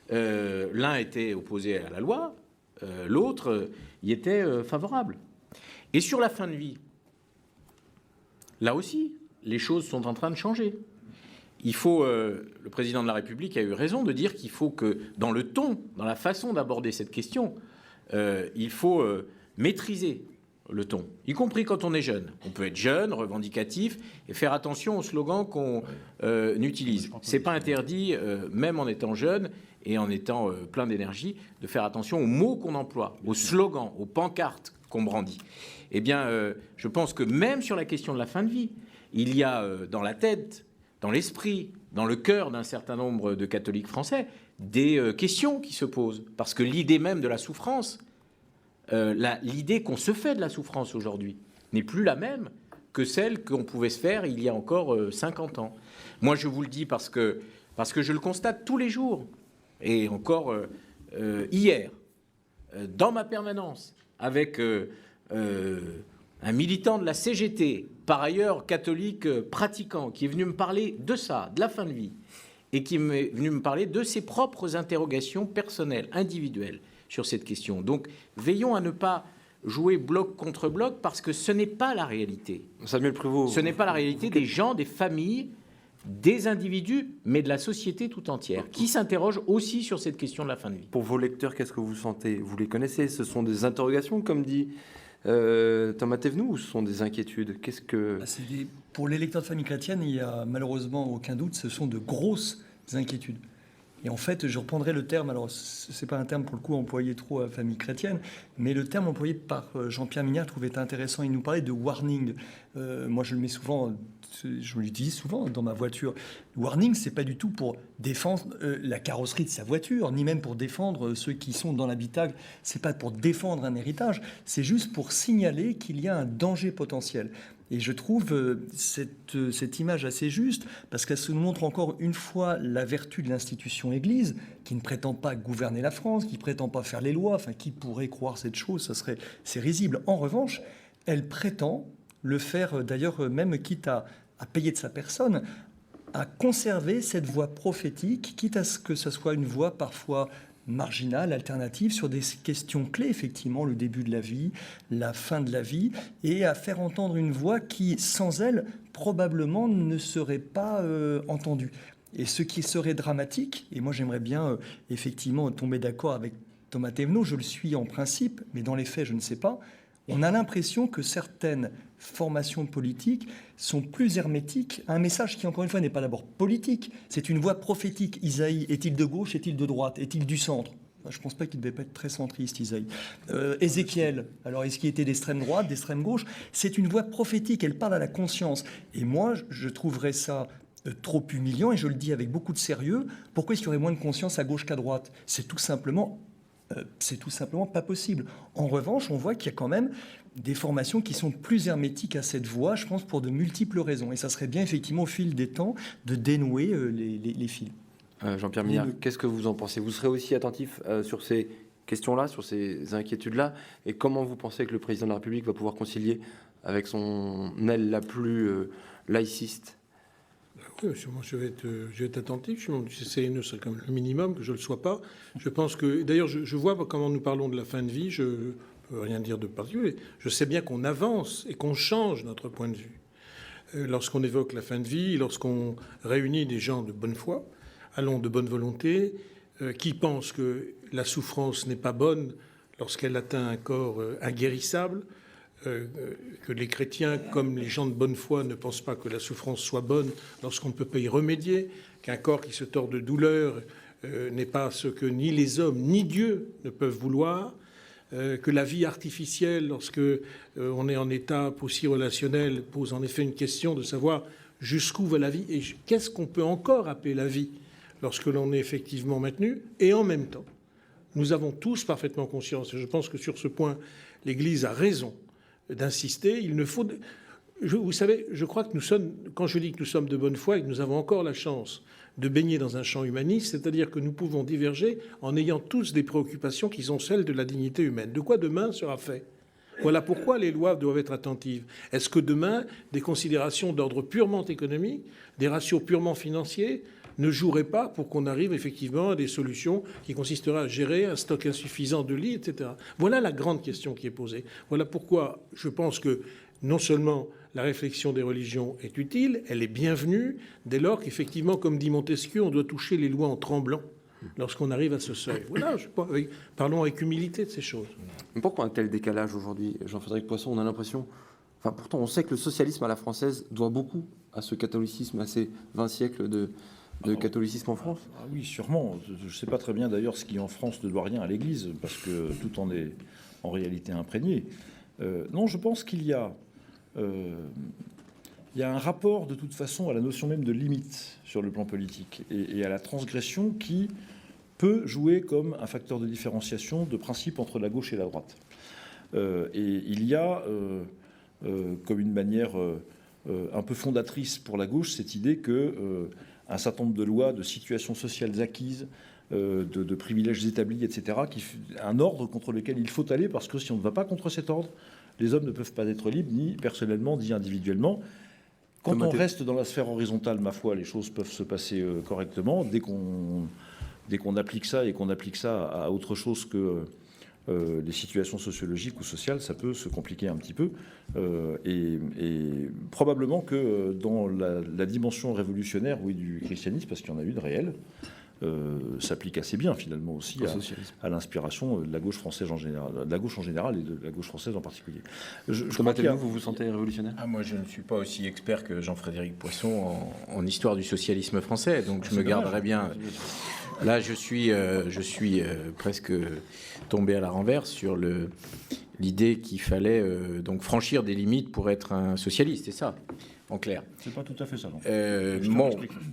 L'un était opposé à la loi, l'autre y était favorable. Et sur la fin de vie, là aussi, les choses sont en train de changer. Il faut, le président de la République a eu raison de dire qu'il faut que, dans le ton, dans la façon d'aborder cette question, il faut maîtriser le ton, y compris quand on est jeune. On peut être jeune, revendicatif, et faire attention aux slogans qu'on utilise. C'est pas interdit, même en étant jeune et en étant plein d'énergie, de faire attention aux mots qu'on emploie, aux slogans, aux pancartes qu'on brandit. Eh bien, je pense que même sur la question de la fin de vie, il y a dans la tête, dans l'esprit, dans le cœur d'un certain nombre de catholiques français, des questions qui se posent. Parce que l'idée même de la souffrance, l'idée qu'on se fait de la souffrance aujourd'hui n'est plus la même que celle qu'on pouvait se faire il y a encore 50 ans. Moi, je vous le dis parce que je le constate tous les jours. Et encore hier, dans ma permanence, avec un militant de la CGT, par ailleurs catholique pratiquant, qui est venu me parler de ça, de la fin de vie, et qui est venu me parler de ses propres interrogations personnelles, individuelles, sur cette question. Donc, veillons à ne pas jouer bloc contre bloc, parce que ce n'est pas la réalité. Samuel Prévost, ce n'est pas la réalité des gens, des familles, des individus, mais de la société tout entière, qui s'interroge aussi sur cette question de la fin de vie. Pour vos lecteurs, qu'est-ce que vous sentez? Vous les connaissez? Ce sont des interrogations, comme dit Thomas Thévenoud, ou ce sont des inquiétudes? Qu'est-ce que... Pour les lecteurs de Famille chrétienne, il n'y a malheureusement aucun doute, ce sont de grosses inquiétudes. Et en fait, je reprendrai le terme, alors c'est pas un terme pour le coup employé trop à Famille chrétienne, mais le terme employé par Jean-Pierre Mignard trouvait intéressant. Il nous parlait de warning. Moi, je le mets souvent, je l'utilise souvent dans ma voiture. Warning, c'est pas du tout pour défendre la carrosserie de sa voiture, ni même pour défendre ceux qui sont dans l'habitacle. C'est pas pour défendre un héritage, c'est juste pour signaler qu'il y a un danger potentiel. Et je trouve cette image assez juste, parce qu'elle se montre encore une fois la vertu de l'institution Église, qui ne prétend pas gouverner la France, qui ne prétend pas faire les lois, enfin, qui pourrait croire cette chose, c'est risible. En revanche, elle prétend le faire, d'ailleurs, même quitte à payer de sa personne, à conserver cette voix prophétique, quitte à ce que ce soit une voix parfois marginale, alternative, sur des questions clés, effectivement, le début de la vie, la fin de la vie, et à faire entendre une voix qui, sans elle, probablement ne serait pas entendue. Et ce qui serait dramatique, et moi j'aimerais bien effectivement tomber d'accord avec Thomas Thévenoud, je le suis en principe, mais dans les faits je ne sais pas, on a l'impression que certaines formations politiques sont plus hermétiques à un message qui, encore une fois, n'est pas d'abord politique. C'est une voix prophétique. Isaïe, est-il de gauche, est-il de droite, est-il du centre? Je ne pense pas qu'il devait pas être très centriste, Isaïe. Ézéchiel, alors est-ce qu'il était d'extrême droite, d'extrême gauche? C'est une voix prophétique, elle parle à la conscience. Et moi, je trouverais ça trop humiliant, et je le dis avec beaucoup de sérieux. Pourquoi est-ce qu'il y aurait moins de conscience à gauche qu'à droite? C'est tout simplement pas possible. En revanche, on voit qu'il y a quand même des formations qui sont plus hermétiques à cette voie, je pense, pour de multiples raisons. Et ça serait bien, effectivement, au fil des temps, de dénouer les fils. Jean-Pierre Mignard, qu'est-ce que vous en pensez? Vous serez aussi attentif sur ces questions-là, sur ces inquiétudes-là, et comment vous pensez que le président de la République va pouvoir concilier avec son aile la plus laïciste? Oui, moi, je vais être attentif. Ce serait comme le minimum que je ne le sois pas. Je pense que, d'ailleurs, je vois comment nous parlons de la fin de vie. Je ne peux rien dire de particulier. Je sais bien qu'on avance et qu'on change notre point de vue. Lorsqu'on évoque la fin de vie, lorsqu'on réunit des gens de bonne foi, allons de bonne volonté, qui pensent que la souffrance n'est pas bonne lorsqu'elle atteint un corps inguérissable, que les chrétiens, comme les gens de bonne foi, ne pensent pas que la souffrance soit bonne lorsqu'on ne peut pas y remédier, qu'un corps qui se tord de douleur n'est pas ce que ni les hommes ni Dieu ne peuvent vouloir, que la vie artificielle, lorsque on est en étape aussi relationnel, pose en effet une question de savoir jusqu'où va la vie et qu'est-ce qu'on peut encore appeler la vie lorsque l'on est effectivement maintenu. Et en même temps, nous avons tous parfaitement conscience, et je pense que sur ce point, l'Église a raison d'insister. Il ne faut... Vous savez, je crois que nous sommes, quand je dis que nous sommes de bonne foi et que nous avons encore la chance de baigner dans un champ humaniste, c'est-à-dire que nous pouvons diverger en ayant tous des préoccupations qui sont celles de la dignité humaine. De quoi demain sera fait? Voilà pourquoi les lois doivent être attentives. Est-ce que demain, des considérations d'ordre purement économique, des ratios purement financiers, ne joueraient pas pour qu'on arrive effectivement à des solutions qui consisteraient à gérer un stock insuffisant de lits, etc. Voilà la grande question qui est posée. Voilà pourquoi je pense que non seulement la réflexion des religions est utile, elle est bienvenue, dès lors qu'effectivement, comme dit Montesquieu, on doit toucher les lois en tremblant lorsqu'on arrive à ce seuil. Voilà, parlons avec humilité de ces choses. Mais pourquoi un tel décalage aujourd'hui, Jean-Frédéric Poisson? On a l'impression... Enfin, pourtant, on sait que le socialisme à la française doit beaucoup à ce catholicisme, à ces 20 siècles de catholicisme en France. Oui, sûrement. Je ne sais pas très bien d'ailleurs ce qui en France ne doit rien à l'Église, parce que tout en est en réalité imprégné. Non, je pense qu'il y a un rapport de toute façon à la notion même de limite sur le plan politique et à la transgression qui peut jouer comme un facteur de différenciation de principe entre la gauche et la droite. Et il y a comme une manière un peu fondatrice pour la gauche cette idée que un certain nombre de lois, de situations sociales acquises, de privilèges établis, etc., un ordre contre lequel il faut aller, parce que si on ne va pas contre cet ordre, les hommes ne peuvent pas être libres, ni personnellement, ni individuellement. Quand on reste dans la sphère horizontale, ma foi, les choses peuvent se passer correctement. Dès qu'on applique ça et qu'on applique ça à autre chose que les situations sociologiques ou sociales, ça peut se compliquer un petit peu. Et probablement que dans la dimension révolutionnaire, oui, du christianisme, parce qu'il y en a eu de réel, s'applique assez bien finalement aussi à l'inspiration de la gauche française en général, de la gauche en général et de la gauche française en particulier. Thomas Thévenoud, vous vous sentez révolutionnaire? Moi, je ne suis pas aussi expert que Jean-Frédéric Poisson en histoire du socialisme français, donc je me garderai bien. Là, je suis presque tombé à la renverse sur l'idée qu'il fallait donc franchir des limites pour être un socialiste, c'est ça, en clair. C'est pas tout à fait ça, non.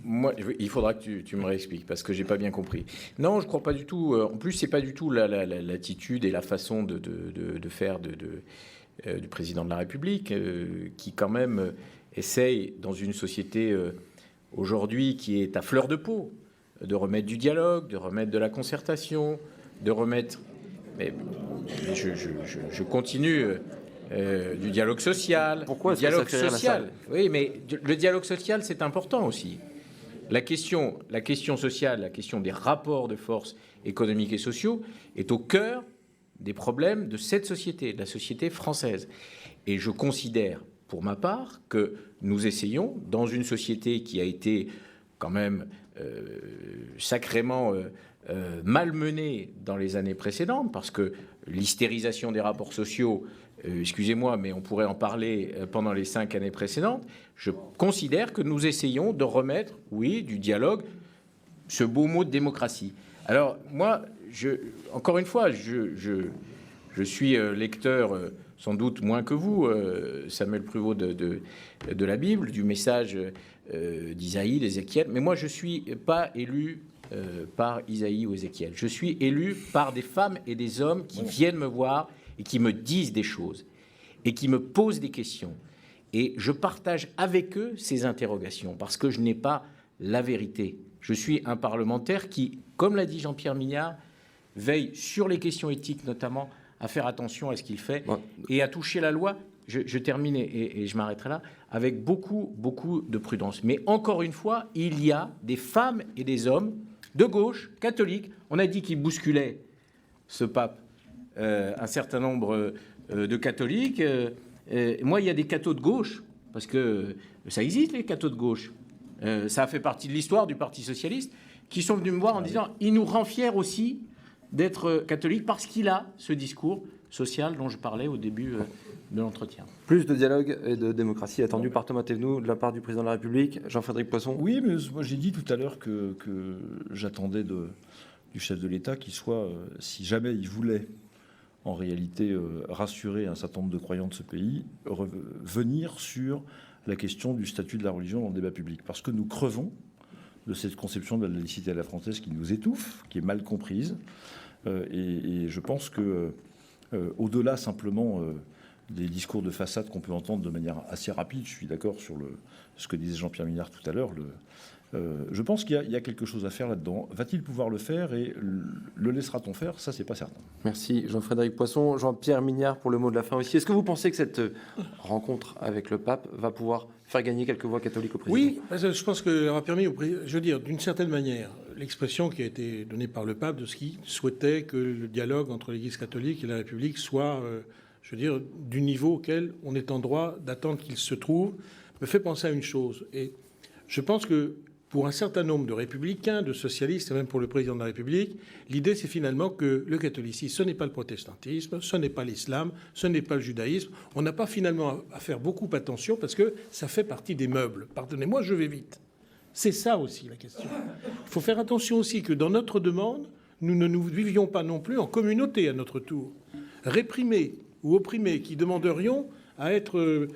Moi, il faudra que tu me réexpliques parce que j'ai pas bien compris. Non, je crois pas du tout. En plus, c'est pas du tout l'attitude et la façon de faire du président de la République, qui quand même essaye dans une société aujourd'hui qui est à fleur de peau, de remettre du dialogue, de remettre de la concertation, de remettre. Mais je continue. Du dialogue social. Pourquoi est-ce dialogue que ça fait social. Oui, mais le dialogue social, c'est important aussi. La question sociale, la question des rapports de force économiques et sociaux est au cœur des problèmes de cette société, de la société française. Et je considère, pour ma part, que nous essayons, dans une société qui a été quand même sacrément malmenée dans les années précédentes, parce que l'hystérisation des rapports sociaux, excusez-moi, mais on pourrait en parler pendant les 5 années précédentes. Je considère que nous essayons de remettre, oui, du dialogue, ce beau mot de démocratie. Alors, moi, encore une fois, je suis lecteur, sans doute moins que vous, Samuel Pruvot, de la Bible, du message d'Isaïe, d'Ézéchiel. Mais moi, je ne suis pas élu par Isaïe ou Ézéchiel. Je suis élu par des femmes et des hommes qui viennent me voir et qui me disent des choses et qui me posent des questions. Et je partage avec eux ces interrogations parce que je n'ai pas la vérité. Je suis un parlementaire qui, comme l'a dit Jean-Pierre Mignard, veille sur les questions éthiques notamment, à faire attention à ce qu'il fait et à toucher la loi. Je termine et je m'arrêterai là, avec beaucoup de prudence. Mais encore une fois, il y a des femmes et des hommes de gauche, catholiques. On a dit qu'ils bousculaient ce pape. Un certain nombre de catholiques. Moi, il y a des cathos de gauche, parce que ça existe, les cathos de gauche. Ça a fait partie de l'histoire du Parti socialiste, qui sont venus me voir en disant « il nous rend fiers aussi d'être catholique parce qu'il a ce discours social dont je parlais au début de l'entretien. » Plus de dialogue et de démocratie attendu par Thomas Thévenoud de la part du président de la République. Jean-Frédéric Poisson. Oui, mais moi j'ai dit tout à l'heure que j'attendais du chef de l'État qu'il soit, si jamais il voulait en réalité rassurer un certain nombre de croyants de ce pays, revenir sur la question du statut de la religion dans le débat public. Parce que nous crevons de cette conception de la laïcité à la française qui nous étouffe, qui est mal comprise. Et je pense que, au-delà simplement des discours de façade qu'on peut entendre de manière assez rapide, je suis d'accord sur ce que disait Jean-Pierre Mignard tout à l'heure, Je pense qu'il y a quelque chose à faire là-dedans. Va-t-il pouvoir le faire et le laissera-t-on faire? Ça, c'est pas certain. Merci Jean-Frédéric Poisson. Jean-Pierre Mignard pour le mot de la fin aussi. Est-ce que vous pensez que cette rencontre avec le pape va pouvoir faire gagner quelques voix catholiques au président? Oui, je pense qu'elle aura permis, je veux dire, d'une certaine manière, l'expression qui a été donnée par le pape de ce qu'il souhaitait que le dialogue entre l'Église catholique et la République soit, je veux dire, du niveau auquel on est en droit d'attendre qu'il se trouve, me fait penser à une chose. Et je pense que pour un certain nombre de républicains, de socialistes, et même pour le président de la République, l'idée, c'est finalement que le catholicisme, ce n'est pas le protestantisme, ce n'est pas l'islam, ce n'est pas le judaïsme. On n'a pas finalement à faire beaucoup attention parce que ça fait partie des meubles. Pardonnez-moi, je vais vite. C'est ça aussi la question. Il faut faire attention aussi que dans notre demande, nous ne nous vivions pas non plus en communauté à notre tour. Réprimés ou opprimés qui demanderions à être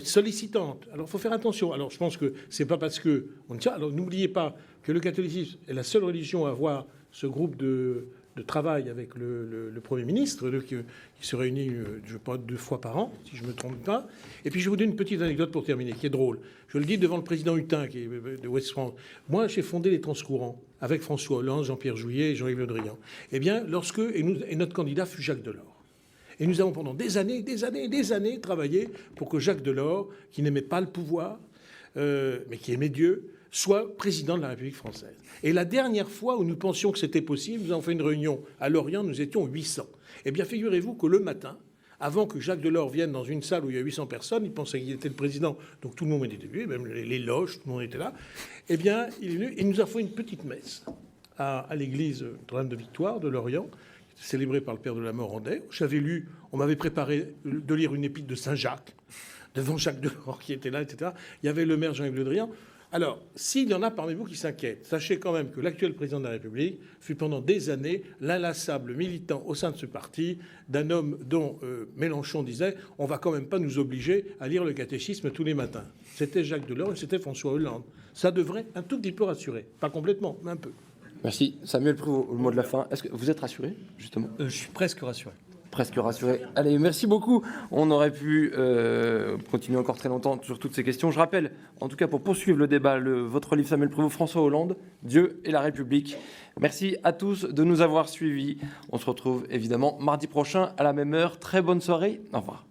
sollicitante. Alors, il faut faire attention. Alors, je pense que c'est pas parce que on tient. Alors, n'oubliez pas que le catholicisme est la seule religion à avoir ce groupe de travail avec le Premier ministre, qui se réunit, je crois, 2 fois par an, si je ne me trompe pas. Et puis, je vais vous donner une petite anecdote pour terminer, qui est drôle. Je le dis devant le président Hutin, qui est de Ouest France. Moi, j'ai fondé les Transcourants avec François Hollande, Jean-Pierre Jouyet et Jean-Yves Le Drian. Eh bien, et notre candidat fut Jacques Delors. Et nous avons pendant des années travaillé pour que Jacques Delors, qui n'aimait pas le pouvoir, mais qui aimait Dieu, soit président de la République française. Et la dernière fois où nous pensions que c'était possible, nous avons fait une réunion à Lorient, nous étions 800. Eh bien, figurez-vous que le matin, avant que Jacques Delors vienne dans une salle où il y a 800 personnes, il pensait qu'il était le président, donc tout le monde était venu, même les loges, tout le monde était là. Eh bien, il est venu, il nous a fait une petite messe à l'église Notre-Dame de Victoire de Lorient, célébré par le père de la Morandais. J'avais lu, on m'avait préparé de lire une épître de Saint-Jacques, devant Jacques Delors qui était là, etc. Il y avait le maire Jean-Yves Le Drian. Alors, s'il y en a parmi vous qui s'inquiètent, sachez quand même que l'actuel président de la République fut pendant des années l'inlassable militant au sein de ce parti d'un homme dont Mélenchon disait « on va quand même pas nous obliger à lire le catéchisme tous les matins ». C'était Jacques Delors et c'était François Hollande. Ça devrait un tout petit peu rassurer. Pas complètement, mais un peu. Merci. Samuel Prévost, le mot de la fin. Est-ce que vous êtes rassuré, justement? Je suis presque rassuré. Presque rassuré. Allez, merci beaucoup. On aurait pu continuer encore très longtemps sur toutes ces questions. Je rappelle, en tout cas pour poursuivre le débat, votre livre Samuel Prévost, François Hollande, Dieu et la République. Merci à tous de nous avoir suivis. On se retrouve évidemment mardi prochain à la même heure. Très bonne soirée. Au revoir.